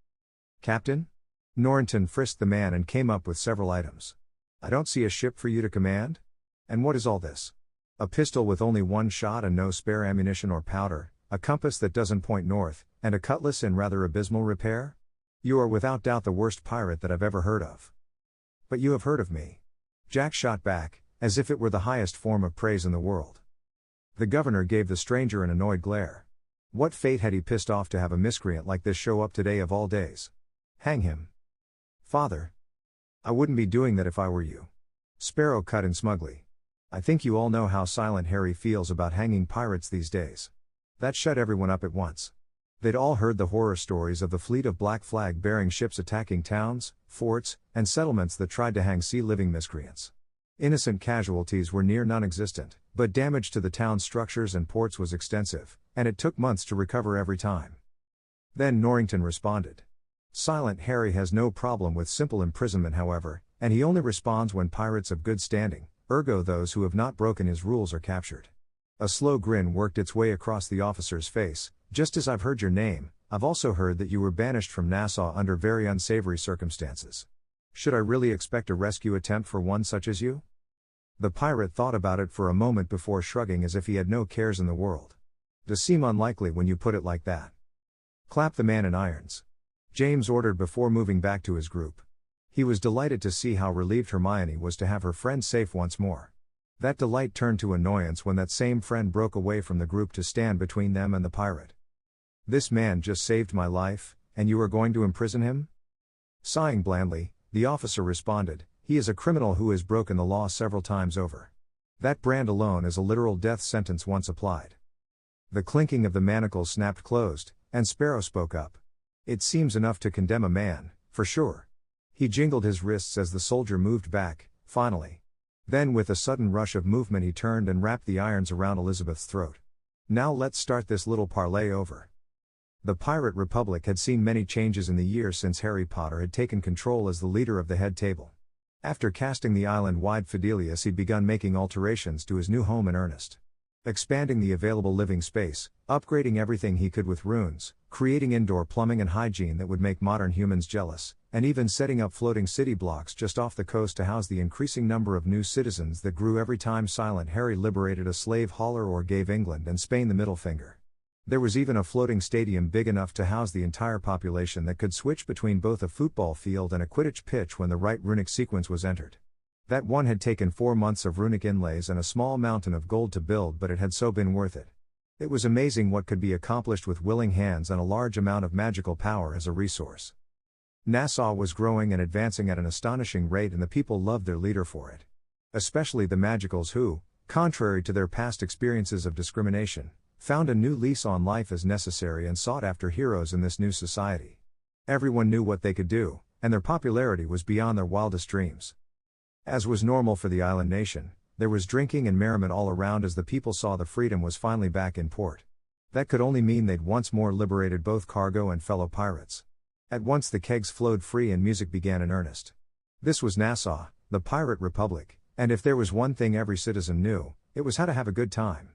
"Captain?" Norrington frisked the man and came up with several items. "I don't see a ship for you to command? And what is all this? A pistol with only one shot and no spare ammunition or powder, a compass that doesn't point north, and a cutlass in rather abysmal repair? You are without doubt the worst pirate that I've ever heard of. But you have heard of me. Jack shot back, as if it were the highest form of praise in the world. The governor gave the stranger an annoyed glare. What fate had he pissed off to have a miscreant like this show up today of all days? Hang him. Father. I wouldn't be doing that if I were you. Sparrow cut in smugly. I think you all know how Silent Harry feels about hanging pirates these days. That shut everyone up at once. They'd all heard the horror stories of the fleet of black flag-bearing ships attacking towns, forts, and settlements that tried to hang sea-living miscreants. Innocent casualties were near non-existent, but damage to the town's structures and ports was extensive, and it took months to recover every time. Then Norrington responded. Silent Harry has no problem with simple imprisonment, however, and he only responds when pirates of good standing, ergo those who have not broken his rules, are captured. A slow grin worked its way across the officer's face. Just as I've heard your name, I've also heard that you were banished from Nassau under very unsavory circumstances. Should I really expect a rescue attempt for one such as you? The pirate thought about it for a moment before shrugging as if he had no cares in the world. Does seem unlikely when you put it like that. Clap the man in irons. James ordered before moving back to his group. He was delighted to see how relieved Hermione was to have her friend safe once more. That delight turned to annoyance when that same friend broke away from the group to stand between them and the pirate. This man just saved my life, and you are going to imprison him? Sighing blandly, the officer responded, he is a criminal who has broken the law several times over. That brand alone is a literal death sentence once applied. The clinking of the manacles snapped closed, and Sparrow spoke up. It seems enough to condemn a man, for sure. He jingled his wrists as the soldier moved back, finally. Then with a sudden rush of movement he turned and wrapped the irons around Elizabeth's throat. Now let's start this little parley over. The Pirate Republic had seen many changes in the years since Harry Potter had taken control as the leader of the head table. After casting the island-wide Fidelius, he'd begun making alterations to his new home in earnest. Expanding the available living space, upgrading everything he could with runes, creating indoor plumbing and hygiene that would make modern humans jealous, and even setting up floating city blocks just off the coast to house the increasing number of new citizens that grew every time Silent Harry liberated a slave hauler or gave England and Spain the middle finger. There was even a floating stadium big enough to house the entire population that could switch between both a football field and a Quidditch pitch when the right runic sequence was entered. That one had taken 4 months of runic inlays and a small mountain of gold to build, but it had so been worth it. It was amazing what could be accomplished with willing hands and a large amount of magical power as a resource. Nassau was growing and advancing at an astonishing rate, and the people loved their leader for it. Especially the Magicals who, contrary to their past experiences of discrimination, found a new lease on life as necessary and sought after heroes in this new society. Everyone knew what they could do, and their popularity was beyond their wildest dreams. As was normal for the island nation, there was drinking and merriment all around as the people saw the freedom was finally back in port. That could only mean they'd once more liberated both cargo and fellow pirates. At once the kegs flowed free and music began in earnest. This was Nassau, the Pirate Republic, and if there was one thing every citizen knew, it was how to have a good time.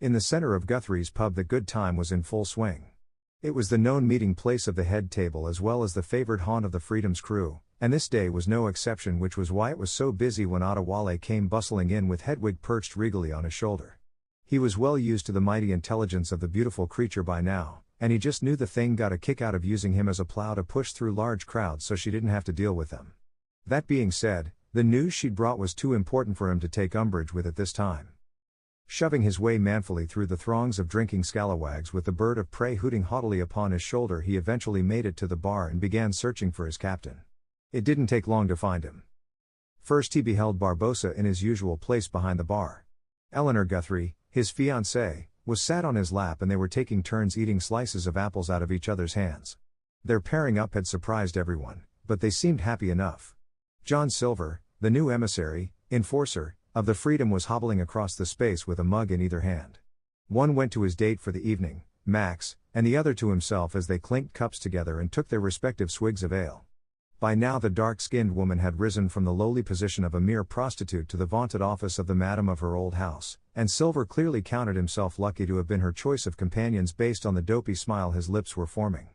In the center of Guthrie's pub the good time was in full swing. It was the known meeting place of the head table as well as the favored haunt of the Freedom's crew, and this day was no exception, which was why it was so busy when Adewale came bustling in with Hedwig perched regally on his shoulder. He was well used to the mighty intelligence of the beautiful creature by now, and he just knew the thing got a kick out of using him as a plow to push through large crowds so she didn't have to deal with them. That being said, the news she'd brought was too important for him to take umbrage with at this time. Shoving his way manfully through the throngs of drinking scalawags with the bird of prey hooting haughtily upon his shoulder, he eventually made it to the bar and began searching for his captain. It didn't take long to find him. First he beheld Barbossa in his usual place behind the bar. Eleanor Guthrie, his fiancée, was sat on his lap and they were taking turns eating slices of apples out of each other's hands. Their pairing up had surprised everyone, but they seemed happy enough. John Silver, the new emissary, enforcer, of the Freedom was hobbling across the space with a mug in either hand. One went to his date for the evening, Max, and the other to himself as they clinked cups together and took their respective swigs of ale. By now the dark-skinned woman had risen from the lowly position of a mere prostitute to the vaunted office of the madam of her old house, and Silver clearly counted himself lucky to have been her choice of companions based on the dopey smile his lips were forming.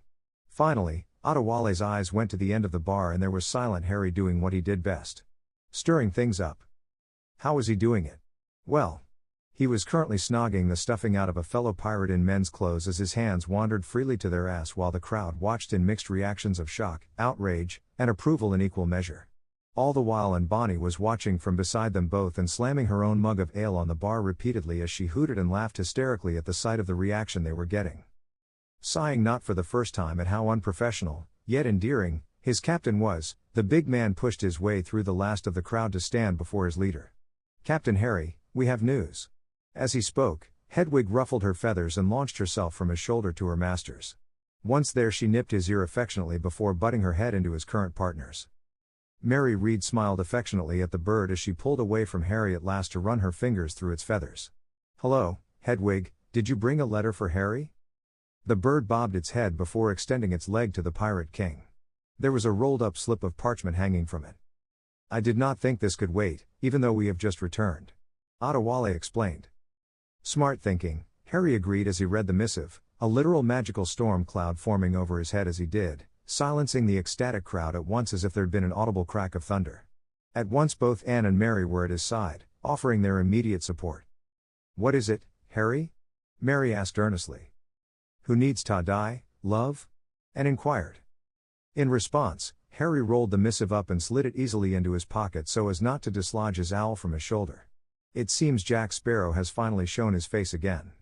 Finally, Adewale's eyes went to the end of the bar and there was Silent Harry doing what he did best. Stirring things up. How was he doing it? Well, He was currently snogging the stuffing out of a fellow pirate in men's clothes as his hands wandered freely to their ass while the crowd watched in mixed reactions of shock, outrage, and approval in equal measure. All the while Bonnie was watching from beside them both and slamming her own mug of ale on the bar repeatedly as she hooted and laughed hysterically at the sight of the reaction they were getting. Sighing not for the first time at how unprofessional, yet endearing, his captain was, the big man pushed his way through the last of the crowd to stand before his leader. "Captain Harry, we have news." As he spoke, Hedwig ruffled her feathers and launched herself from his shoulder to her master's. Once there she nipped his ear affectionately before butting her head into his current partner's. Mary Read smiled affectionately at the bird as she pulled away from Harry at last to run her fingers through its feathers. "Hello, Hedwig, did you bring a letter for Harry?" The bird bobbed its head before extending its leg to the Pirate King. There was a rolled-up slip of parchment hanging from it. "I did not think this could wait, even though we have just returned," Adewale explained. "Smart thinking," Harry agreed as he read the missive, a literal magical storm cloud forming over his head as he did, silencing the ecstatic crowd at once as if there'd been an audible crack of thunder. At once both Anne and Mary were at his side, offering their immediate support. "What is it, Harry?" Mary asked earnestly. "Who needs to die, love?" Anne inquired. In response, Harry rolled the missive up and slid it easily into his pocket so as not to dislodge his owl from his shoulder. "It seems Jack Sparrow has finally shown his face again.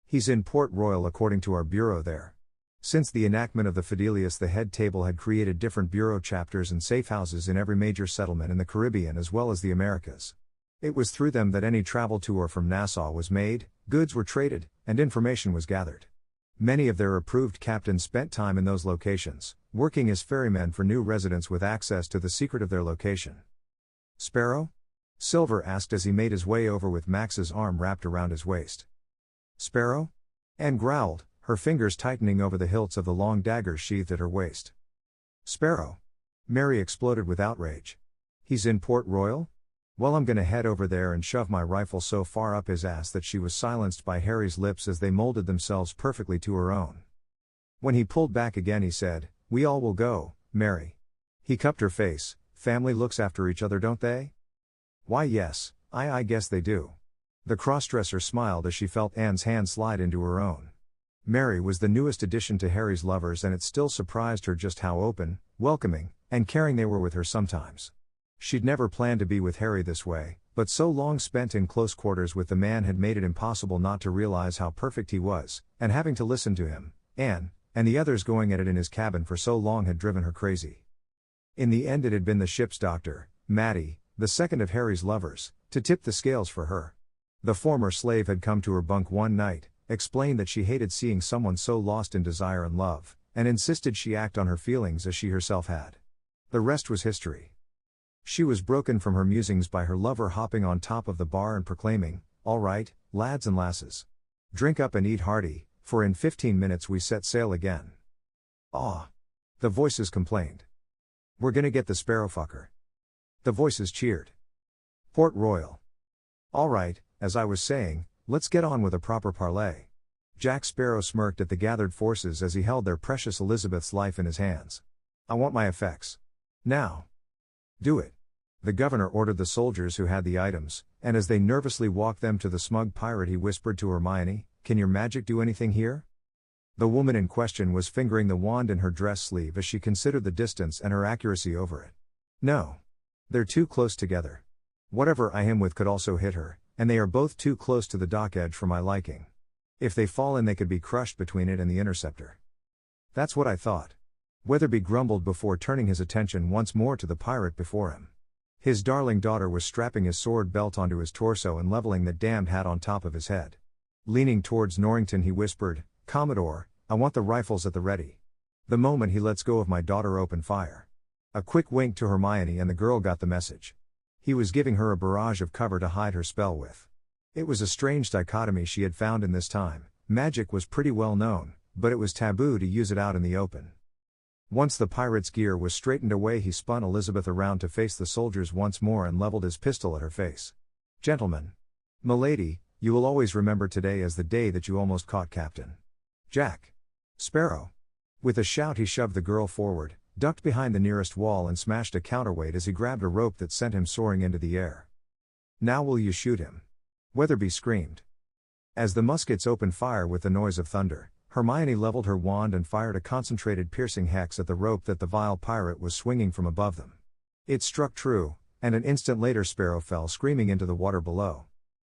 He's in Port Royal according to our bureau there. Since the enactment of the Fidelius, the head table had created different bureau chapters and safe houses in every major settlement in the Caribbean as well as the Americas. It was through them that any travel tour from Nassau was made, goods were traded, and information was gathered. Many of their approved captains spent time in those locations, working as ferrymen for new residents with access to the secret of their location." "Sparrow?" Silver asked as he made his way over with Max's arm wrapped around his waist. "Sparrow?" Anne growled, her fingers tightening over the hilts of the long daggers sheathed at her waist. "Sparrow?" Mary exploded with outrage. "He's in Port Royal? Well, I'm gonna head over there and shove my rifle so far up his ass that she was silenced by Harry's lips as they molded themselves perfectly to her own. When he pulled back again he said, "We all will go, Mary." He cupped her face. "Family looks after each other, don't they?" "Why yes, I guess they do." The crossdresser smiled as she felt Anne's hand slide into her own. Mary was the newest addition to Harry's lovers and it still surprised her just how open, welcoming, and caring they were with her sometimes. She'd never planned to be with Harry this way, but so long spent in close quarters with the man had made it impossible not to realize how perfect he was, and having to listen to him, Anne, and the others going at it in his cabin for so long had driven her crazy. In the end it had been the ship's doctor, Matty, the second of Harry's lovers, to tip the scales for her. The former slave had come to her bunk one night, explained that she hated seeing someone so lost in desire and love, and insisted she act on her feelings as she herself had. The rest was history. She was broken from her musings by her lover hopping on top of the bar and proclaiming, "All right, lads and lasses. Drink up and eat hearty, for in 15 minutes we set sail again." "Aw!" the voices complained. "We're gonna get the Sparrow fucker." The voices cheered. "Port Royal. All right, as I was saying, let's get on with a proper parley." Jack Sparrow smirked at the gathered forces as he held their precious Elizabeth's life in his hands. "I want my effects. Now. Do it." The governor ordered the soldiers who had the items, and as they nervously walked them to the smug pirate he whispered to Hermione, "Can your magic do anything here?" The woman in question was fingering the wand in her dress sleeve as she considered the distance and her accuracy over it. "No. They're too close together. Whatever I am with could also hit her, and they are both too close to the dock edge for my liking. If they fall in they could be crushed between it and the interceptor." "That's what I thought." Weatherby grumbled before turning his attention once more to the pirate before him. His darling daughter was strapping his sword belt onto his torso and leveling the damned hat on top of his head. Leaning towards Norrington he whispered, "Commodore, I want the rifles at the ready. The moment he lets go of my daughter open fire." A quick wink to Hermione and the girl got the message. He was giving her a barrage of cover to hide her spell with. It was a strange dichotomy she had found in this time. Magic was pretty well known, but it was taboo to use it out in the open. Once the pirate's gear was straightened away he spun Elizabeth around to face the soldiers once more and leveled his pistol at her face. "Gentlemen. Milady, you will always remember today as the day that you almost caught Captain Jack Sparrow." With a shout he shoved the girl forward, ducked behind the nearest wall and smashed a counterweight as he grabbed a rope that sent him soaring into the air. "Now will you shoot him?" Weatherby screamed. As the muskets opened fire with the noise of thunder, Hermione leveled her wand and fired a concentrated piercing hex at the rope that the vile pirate was swinging from above them. It struck true, and an instant later Sparrow fell screaming into the water below.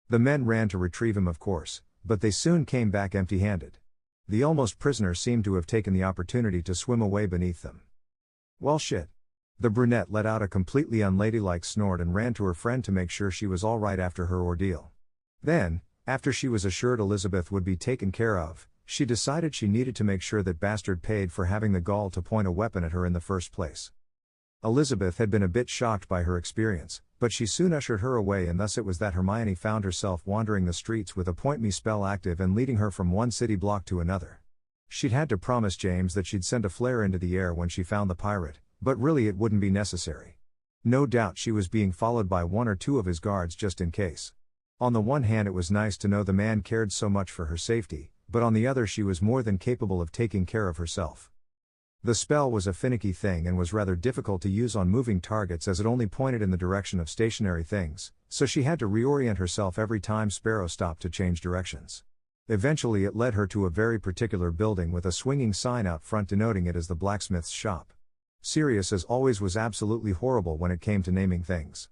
The men ran to retrieve him, of course, but they soon came back empty-handed. The almost prisoner seemed to have taken the opportunity to swim away beneath them. Well, shit. The brunette let out a completely unladylike snort and ran to her friend to make sure she was all right after her ordeal. Then, after she was assured Elizabeth would be taken care of, she decided she needed to make sure that bastard paid for having the gall to point a weapon at her in the first place. Elizabeth had been a bit shocked by her experience, but she soon ushered her away, and thus it was that Hermione found herself wandering the streets with a point me spell active and leading her from one city block to another. She'd had to promise James that she'd send a flare into the air when she found the pirate, but really it wouldn't be necessary. No doubt she was being followed by one or two of his guards just in case. On the one hand, it was nice to know the man cared so much for her safety, but on the other, she was more than capable of taking care of herself. The spell was a finicky thing and was rather difficult to use on moving targets as it only pointed in the direction of stationary things, so she had to reorient herself every time Sparrow stopped to change directions. Eventually it led her to a very particular building with a swinging sign out front denoting it as the blacksmith's shop. Sirius, as always, was absolutely horrible when it came to naming things.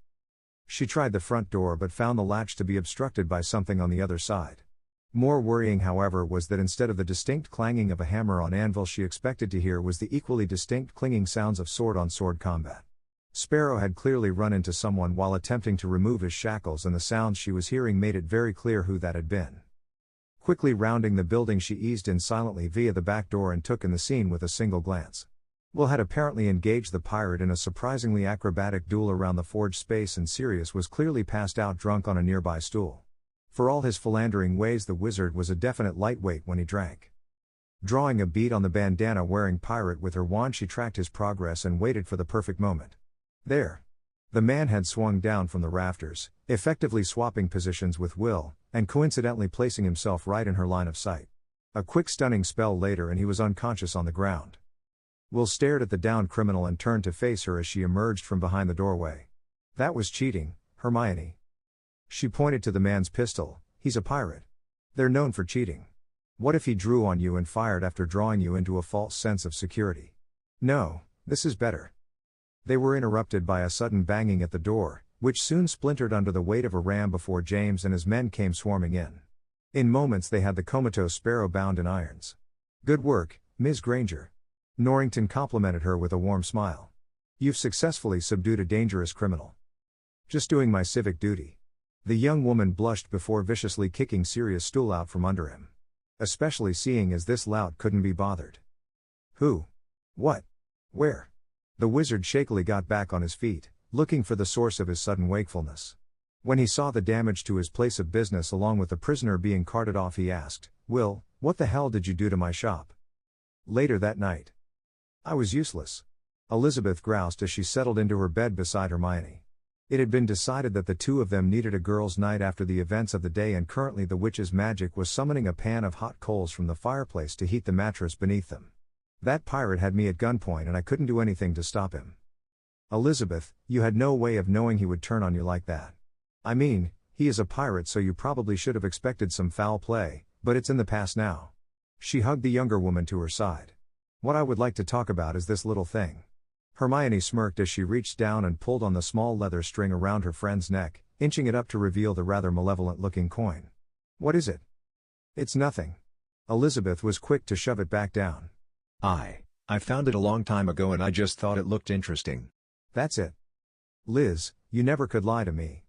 She tried the front door but found the latch to be obstructed by something on the other side. More worrying, however, was that instead of the distinct clanging of a hammer on anvil she expected to hear was the equally distinct clinging sounds of sword-on-sword combat. Sparrow had clearly run into someone while attempting to remove his shackles, and the sounds she was hearing made it very clear who that had been. Quickly rounding the building, she eased in silently via the back door and took in the scene with a single glance. Will had apparently engaged the pirate in a surprisingly acrobatic duel around the forge space, and Sirius was clearly passed out drunk on a nearby stool. For all his philandering ways, the wizard was a definite lightweight when he drank. Drawing a bead on the bandana-wearing pirate with her wand, she tracked his progress and waited for the perfect moment. There. The man had swung down from the rafters, effectively swapping positions with Will, and coincidentally placing himself right in her line of sight. A quick stunning spell later and he was unconscious on the ground. Will stared at the downed criminal and turned to face her as she emerged from behind the doorway. That was cheating, Hermione. She pointed to the man's pistol. He's a pirate. They're known for cheating. What if he drew on you and fired after drawing you into a false sense of security? No, this is better. They were interrupted by a sudden banging at the door, which soon splintered under the weight of a ram before James and his men came swarming in. In moments they had the comatose Sparrow bound in irons. Good work, Ms. Granger. Norrington complimented her with a warm smile. You've successfully subdued a dangerous criminal. Just doing my civic duty. The young woman blushed before viciously kicking Sirius' stool out from under him. Especially seeing as this lout couldn't be bothered. Who? What? Where? The wizard shakily got back on his feet, looking for the source of his sudden wakefulness. When he saw the damage to his place of business along with the prisoner being carted off, he asked, Will, what the hell did you do to my shop? Later that night. I was useless. Elizabeth groused as she settled into her bed beside Hermione. It had been decided that the two of them needed a girls' night after the events of the day, and currently the witch's magic was summoning a pan of hot coals from the fireplace to heat the mattress beneath them. That pirate had me at gunpoint and I couldn't do anything to stop him. Elizabeth, you had no way of knowing he would turn on you like that. I mean, he is a pirate, so you probably should have expected some foul play, but it's in the past now. She hugged the younger woman to her side. What I would like to talk about is this little thing. Hermione smirked as she reached down and pulled on the small leather string around her friend's neck, inching it up to reveal the rather malevolent-looking coin. What is it? It's nothing. Elizabeth was quick to shove it back down.
I found it a long time ago and I just thought it looked interesting.
That's it. Liz, you never could lie to me.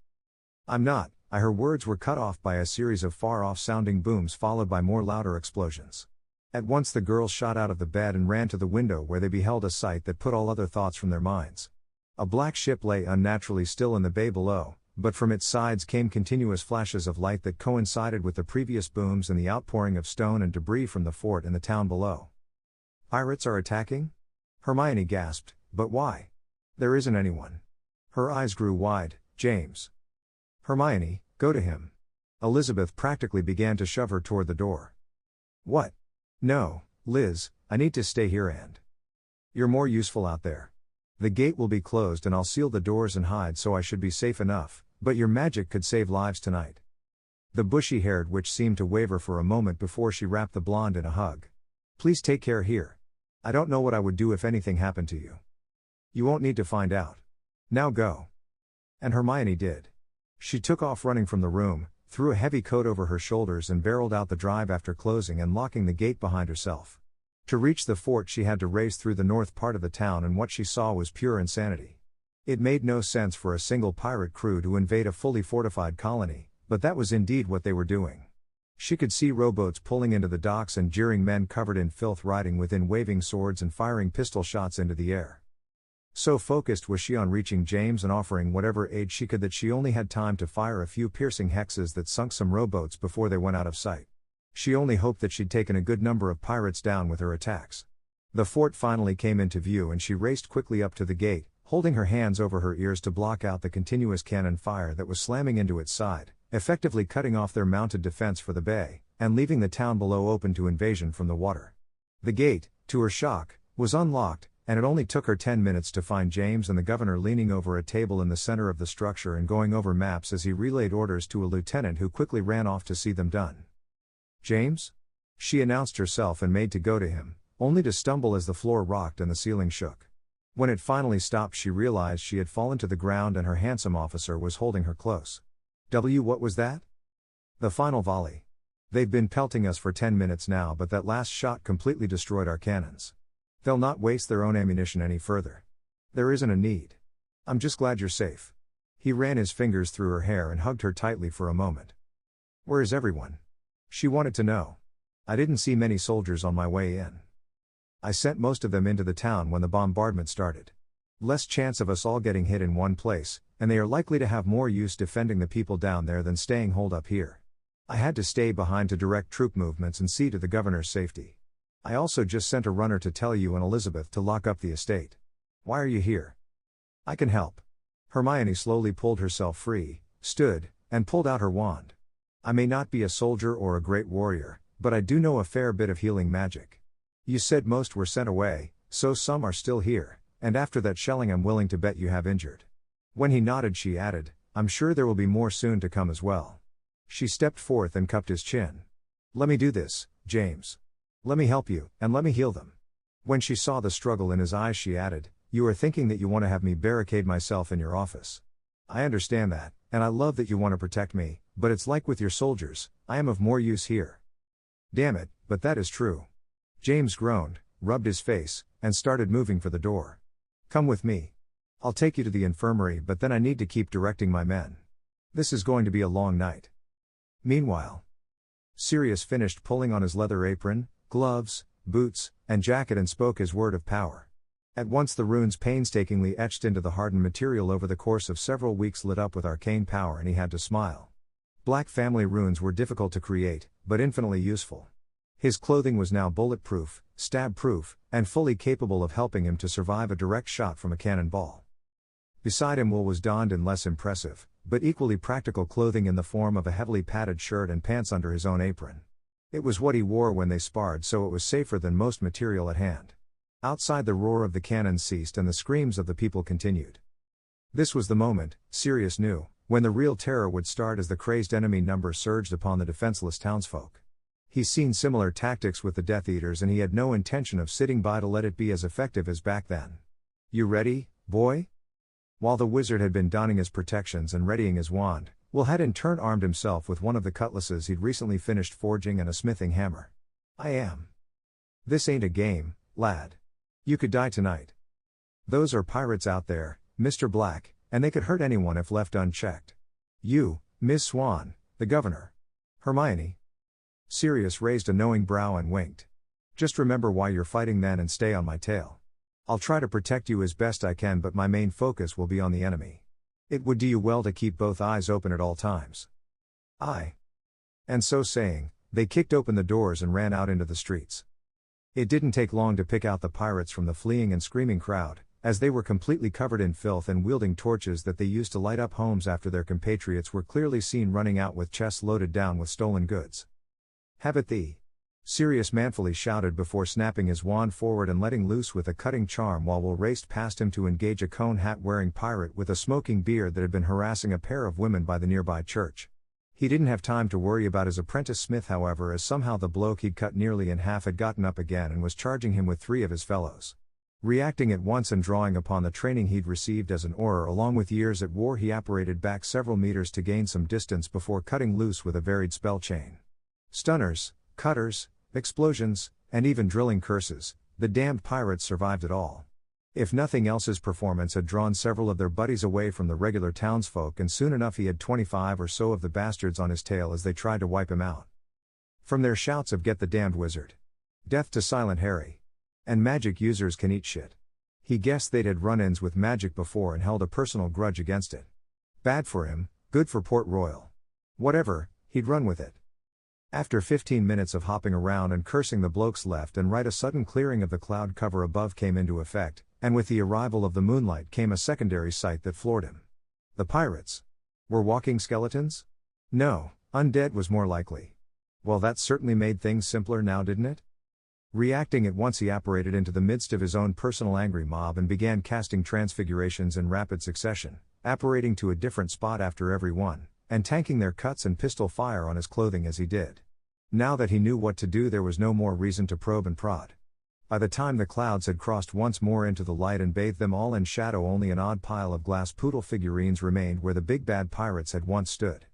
I'm not. Her words were cut off by a series of far-off sounding booms followed by more louder explosions. At once the girls shot out of the bed and ran to the window, where they beheld a sight that put all other thoughts from their minds. A black ship lay unnaturally still in the bay below, but from its sides came continuous flashes of light that coincided with the previous booms and the outpouring of stone and debris from the fort in the town below. Pirates are attacking? Hermione gasped, but why? There isn't anyone. Her eyes grew wide. James. Hermione, go to him. Elizabeth practically began to shove her toward the door. What? No, Liz, I need to stay here and. You're more useful out there. The gate will be closed and I'll seal the doors and hide, so I should be safe enough, but your magic could save lives tonight. The bushy-haired witch seemed to waver for a moment before she wrapped the blonde in a hug. "Please take care here. I don't know what I would do if anything happened to you. You won't need to find out. Now go." And Hermione did. She took off running from the room, threw a heavy coat over her shoulders and barreled out the drive after closing and locking the gate behind herself. To reach the fort she had to race through the north part of the town, and what she saw was pure insanity. It made no sense for a single pirate crew to invade a fully fortified colony, but that was indeed what they were doing. She could see rowboats pulling into the docks and jeering men covered in filth riding within, waving swords and firing pistol shots into the air. So focused was she on reaching James and offering whatever aid she could that she only had time to fire a few piercing hexes that sunk some rowboats before they went out of sight. She only hoped that she'd taken a good number of pirates down with her attacks. The fort finally came into view and she raced quickly up to the gate, holding her hands over her ears to block out the continuous cannon fire that was slamming into its side, effectively cutting off their mounted defense for the bay, and leaving the town below open to invasion from the water. The gate, to her shock, was unlocked, and it only took her 10 minutes to find James and the governor leaning over a table in the center of the structure and going over maps as he relayed orders to a lieutenant who quickly ran off to see them done. "James?" She announced herself and made to go to him, only to stumble as the floor rocked and the ceiling shook. When it finally stopped, she realized she had fallen to the ground and her handsome officer was holding her close. What was that?" "The final volley. They've been pelting us for 10 minutes now, but that last shot completely destroyed our cannons. They'll not waste their own ammunition any further. There isn't a need. I'm just glad you're safe." He ran his fingers through her hair and hugged her tightly for a moment. "Where is everyone?" She wanted to know. "I didn't see many soldiers on my way in. I sent most of them into the town when the bombardment started. Less chance of us all getting hit in one place, and they are likely to have more use defending the people down there than staying holed up here. I had to stay behind to direct troop movements and see to the governor's safety. I also just sent a runner to tell you and Elizabeth to lock up the estate. Why are you here?" "I can help." Hermione slowly pulled herself free, stood, and pulled out her wand. "I may not be a soldier or a great warrior, but I do know a fair bit of healing magic. You said most were sent away, so some are still here, and after that shelling I'm willing to bet you have injured." When he nodded she added, "I'm sure there will be more soon to come as well." She stepped forth and cupped his chin. "Let me do this, James. Let me help you, and let me heal them." When she saw the struggle in his eyes she added, "You are thinking that you want to have me barricade myself in your office. I understand that, and I love that you want to protect me, but it's like with your soldiers, I am of more use here." "Damn it, but that is true." James groaned, rubbed his face, and started moving for the door. "Come with me. I'll take you to the infirmary, but then I need to keep directing my men. This is going to be a long night." Meanwhile, Sirius finished pulling on his leather apron, gloves, boots, and jacket and spoke his word of power. At once the runes painstakingly etched into the hardened material over the course of several weeks lit up with arcane power, and he had to smile. Black family runes were difficult to create, but infinitely useful. His clothing was now bulletproof, stab-proof, and fully capable of helping him to survive a direct shot from a cannonball. Beside him Will was donned in less impressive, but equally practical clothing in the form of a heavily padded shirt and pants under his own apron. It was what he wore when they sparred, so it was safer than most material at hand. Outside, the roar of the cannon ceased and the screams of the people continued. This was the moment, Sirius knew, when the real terror would start as the crazed enemy numbers surged upon the defenseless townsfolk. He's seen similar tactics with the Death Eaters, and he had no intention of sitting by to let it be as effective as back then. "You ready, boy?" While the wizard had been donning his protections and readying his wand, Will had in turn armed himself with one of the cutlasses he'd recently finished forging and a smithing hammer. "I am. This ain't a game, lad. You could die tonight. Those are pirates out there, Mr. Black, and they could hurt anyone if left unchecked. You, Miss Swan, the governor. Hermione." Sirius raised a knowing brow and winked. "Just remember why you're fighting then and stay on my tail. I'll try to protect you as best I can, but my main focus will be on the enemy. It would do you well to keep both eyes open at all times." "Aye." And so saying, they kicked open the doors and ran out into the streets. It didn't take long to pick out the pirates from the fleeing and screaming crowd, as they were completely covered in filth and wielding torches that they used to light up homes after their compatriots were clearly seen running out with chests loaded down with stolen goods. "Have it thee!" Sirius manfully shouted before snapping his wand forward and letting loose with a cutting charm, while Will raced past him to engage a cone hat wearing pirate with a smoking beard that had been harassing a pair of women by the nearby church. He didn't have time to worry about his apprentice Smith, however, as somehow the bloke he'd cut nearly in half had gotten up again and was charging him with 3 of his fellows. Reacting at once and drawing upon the training he'd received as an oarer along with years at war, he apparated back several meters to gain some distance before cutting loose with a varied spell chain. Stunners, cutters, explosions, and even drilling curses, the damned pirates survived it all. If nothing else, his performance had drawn several of their buddies away from the regular townsfolk, and soon enough he had 25 or so of the bastards on his tail as they tried to wipe him out. From their shouts of "Get the damned wizard! Death to Silent Harry! And magic users can eat shit!" he guessed they'd had run-ins with magic before and held a personal grudge against it. Bad for him, good for Port Royal. Whatever, he'd run with it. After 15 minutes of hopping around and cursing the blokes left and right, a sudden clearing of the cloud cover above came into effect, and with the arrival of the moonlight came a secondary sight that floored him. The pirates were walking skeletons? No, undead was more likely. Well, that certainly made things simpler now, didn't it? Reacting at once, he apparated into the midst of his own personal angry mob and began casting transfigurations in rapid succession, apparating to a different spot after every one, and tanking their cuts and pistol fire on his clothing as he did. Now that he knew what to do, there was no more reason to probe and prod. By the time the clouds had crossed once more into the light and bathed them all in shadow, only an odd pile of glass poodle figurines remained where the big bad pirates had once stood.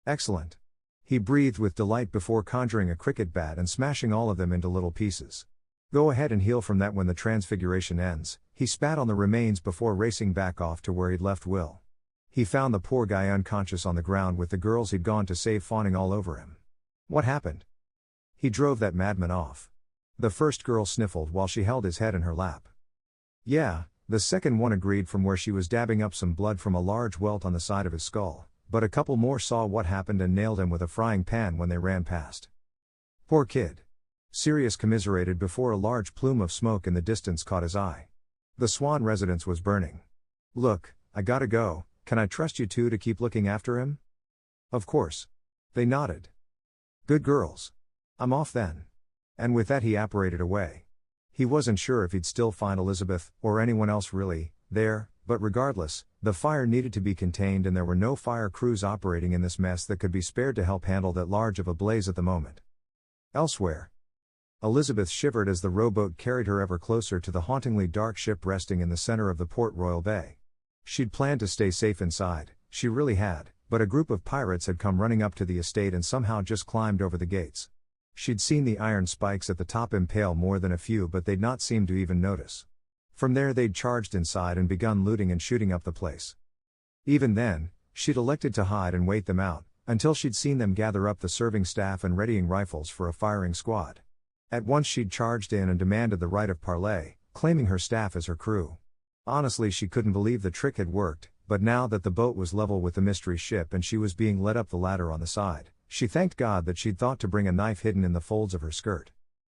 Excellent. He breathed with delight before conjuring a cricket bat and smashing all of them into little pieces. Go ahead and heal from that when the transfiguration ends, he spat on the remains before racing back off to where he'd left Will. He found the poor guy unconscious on the ground with the girls he'd gone to save fawning all over him. What happened? He drove that madman off. The first girl sniffled while she held his head in her lap. Yeah, the second one agreed from where she was dabbing up some blood from a large welt on the side of his skull, but a couple more saw what happened and nailed him with a frying pan when they ran past. Poor kid. Sirius commiserated before a large plume of smoke in the distance caught his eye. The Swan residence was burning. Look, I gotta go, can I trust you two to keep looking after him? Of course. They nodded. Good girls. I'm off then. And with that he apparated away. He wasn't sure if he'd still find Elizabeth, or anyone else really, there, but regardless, the fire needed to be contained and there were no fire crews operating in this mess that could be spared to help handle that large of a blaze at the moment. Elsewhere. Elizabeth shivered as the rowboat carried her ever closer to the hauntingly dark ship resting in the center of the Port Royal Bay. She'd planned to stay safe inside, she really had, but a group of pirates had come running up to the estate and somehow just climbed over the gates. She'd seen the iron spikes at the top impale more than a few, but they'd not seemed to even notice. From there they'd charged inside and begun looting and shooting up the place. Even then, she'd elected to hide and wait them out, until she'd seen them gather up the serving staff and readying rifles for a firing squad. At once she'd charged in and demanded the right of parley, claiming her staff as her crew. Honestly, she couldn't believe the trick had worked, but now that the boat was level with the mystery ship and she was being led up the ladder on the side, she thanked God that she'd thought to bring a knife hidden in the folds of her skirt.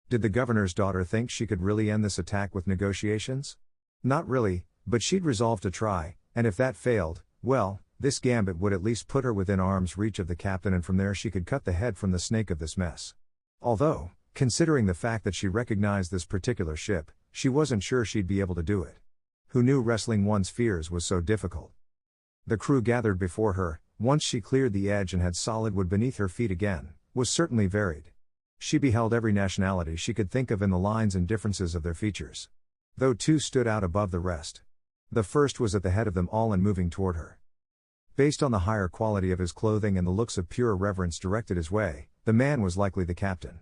Did the governor's daughter think she could really end this attack with negotiations? Not really, but she'd resolved to try, and if that failed, well, this gambit would at least put her within arm's reach of the captain, and from there she could cut the head from the snake of this mess. Although, considering the fact that she recognized this particular ship, she wasn't sure she'd be able to do it. Who knew wrestling one's fears was so difficult? The crew gathered before her, once she cleared the edge and had solid wood beneath her feet again, was certainly varied. She beheld every nationality she could think of in the lines and differences of their features. Though two stood out above the rest. The first was at the head of them all and moving toward her. Based on the higher quality of his clothing and the looks of pure reverence directed his way, the man was likely the captain.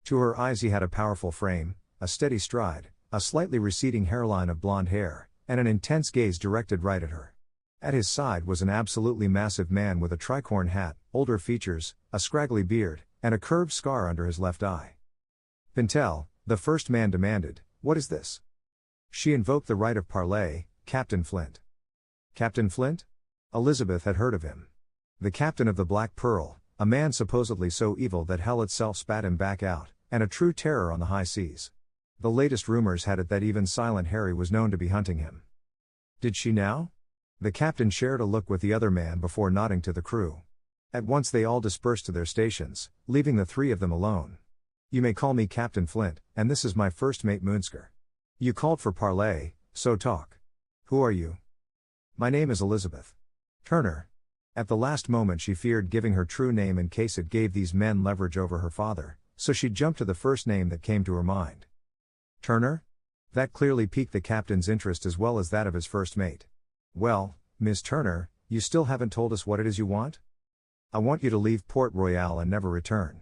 To her eyes he had a powerful frame, a steady stride, a slightly receding hairline of blonde hair, and an intense gaze directed right at her. At his side was an absolutely massive man with a tricorn hat, older features, a scraggly beard, and a curved scar under his left eye. Pintel, the first man demanded, "What is this?" She invoked the right of parley, Captain Flint. Captain Flint? Elizabeth had heard of him. The captain of the Black Pearl, a man supposedly so evil that hell itself spat him back out, and a true terror on the high seas. The latest rumors had it that even Silent Harry was known to be hunting him. Did she now? The captain shared a look with the other man before nodding to the crew. At once they all dispersed to their stations, leaving the three of them alone. You may call me Captain Flint, and this is my first mate Moonsker. You called for parley, so talk. Who are you? My name is Elizabeth Turner. At the last moment she feared giving her true name in case it gave these men leverage over her father, so she jumped to the first name that came to her mind. Turner? That clearly piqued the captain's interest as well as that of his first mate. Well, Miss Turner, you still haven't told us what it is you want? I want you to leave Port Royal and never return.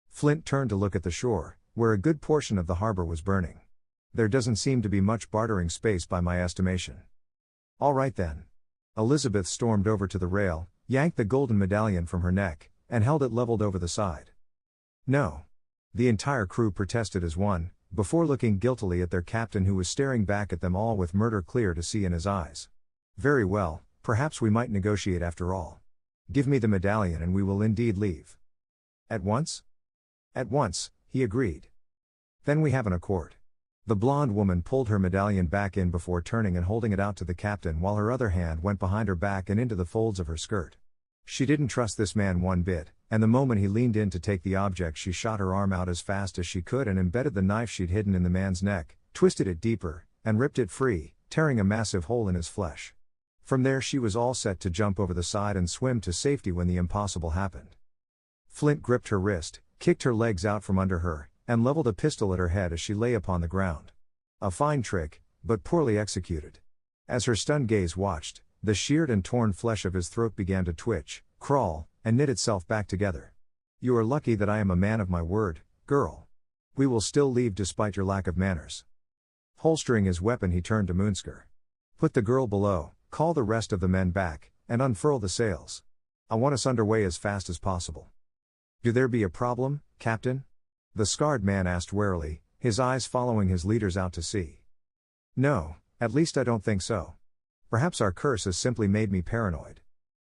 Flint turned to look at the shore, where a good portion of the harbor was burning. There doesn't seem to be much bartering space by my estimation. All right then. Elizabeth stormed over to the rail, yanked the golden medallion from her neck, and held it leveled over the side. No. The entire crew protested as one, before looking guiltily at their captain who was staring back at them all with murder clear to see in his eyes. Very well, perhaps we might negotiate after all. Give me the medallion and we will indeed leave. At once? At once, he agreed. Then we have an accord. The blonde woman pulled her medallion back in before turning and holding it out to the captain while her other hand went behind her back and into the folds of her skirt. She didn't trust this man one bit, and the moment he leaned in to take the object she shot her arm out as fast as she could and embedded the knife she'd hidden in the man's neck, twisted it deeper, and ripped it free, tearing a massive hole in his flesh. From there she was all set to jump over the side and swim to safety when the impossible happened. Flint gripped her wrist, kicked her legs out from under her, and leveled a pistol at her head as she lay upon the ground. A fine trick, but poorly executed. As her stunned gaze watched, the sheared and torn flesh of his throat began to twitch, crawl, and knit itself back together. You are lucky that I am a man of my word, girl. We will still leave despite your lack of manners. Holstering his weapon he turned to Moonsker. Put the girl below, call the rest of the men back, and unfurl the sails. I want us underway as fast as possible. Do there be a problem, Captain? The scarred man asked warily, his eyes following his leaders out to sea. No, at least I don't think so. Perhaps our curse has simply made me paranoid.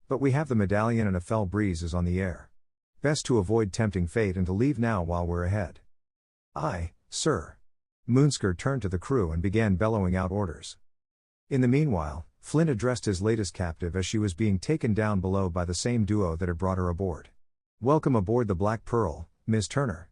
But we have the medallion and a fell breeze is on the air. Best to avoid tempting fate and to leave now while we're ahead. Aye, sir. Moonsker turned to the crew and began bellowing out orders. In the meanwhile, Flint addressed his latest captive as she was being taken down below by the same duo that had brought her aboard. Welcome aboard the Black Pearl, Miss Turner.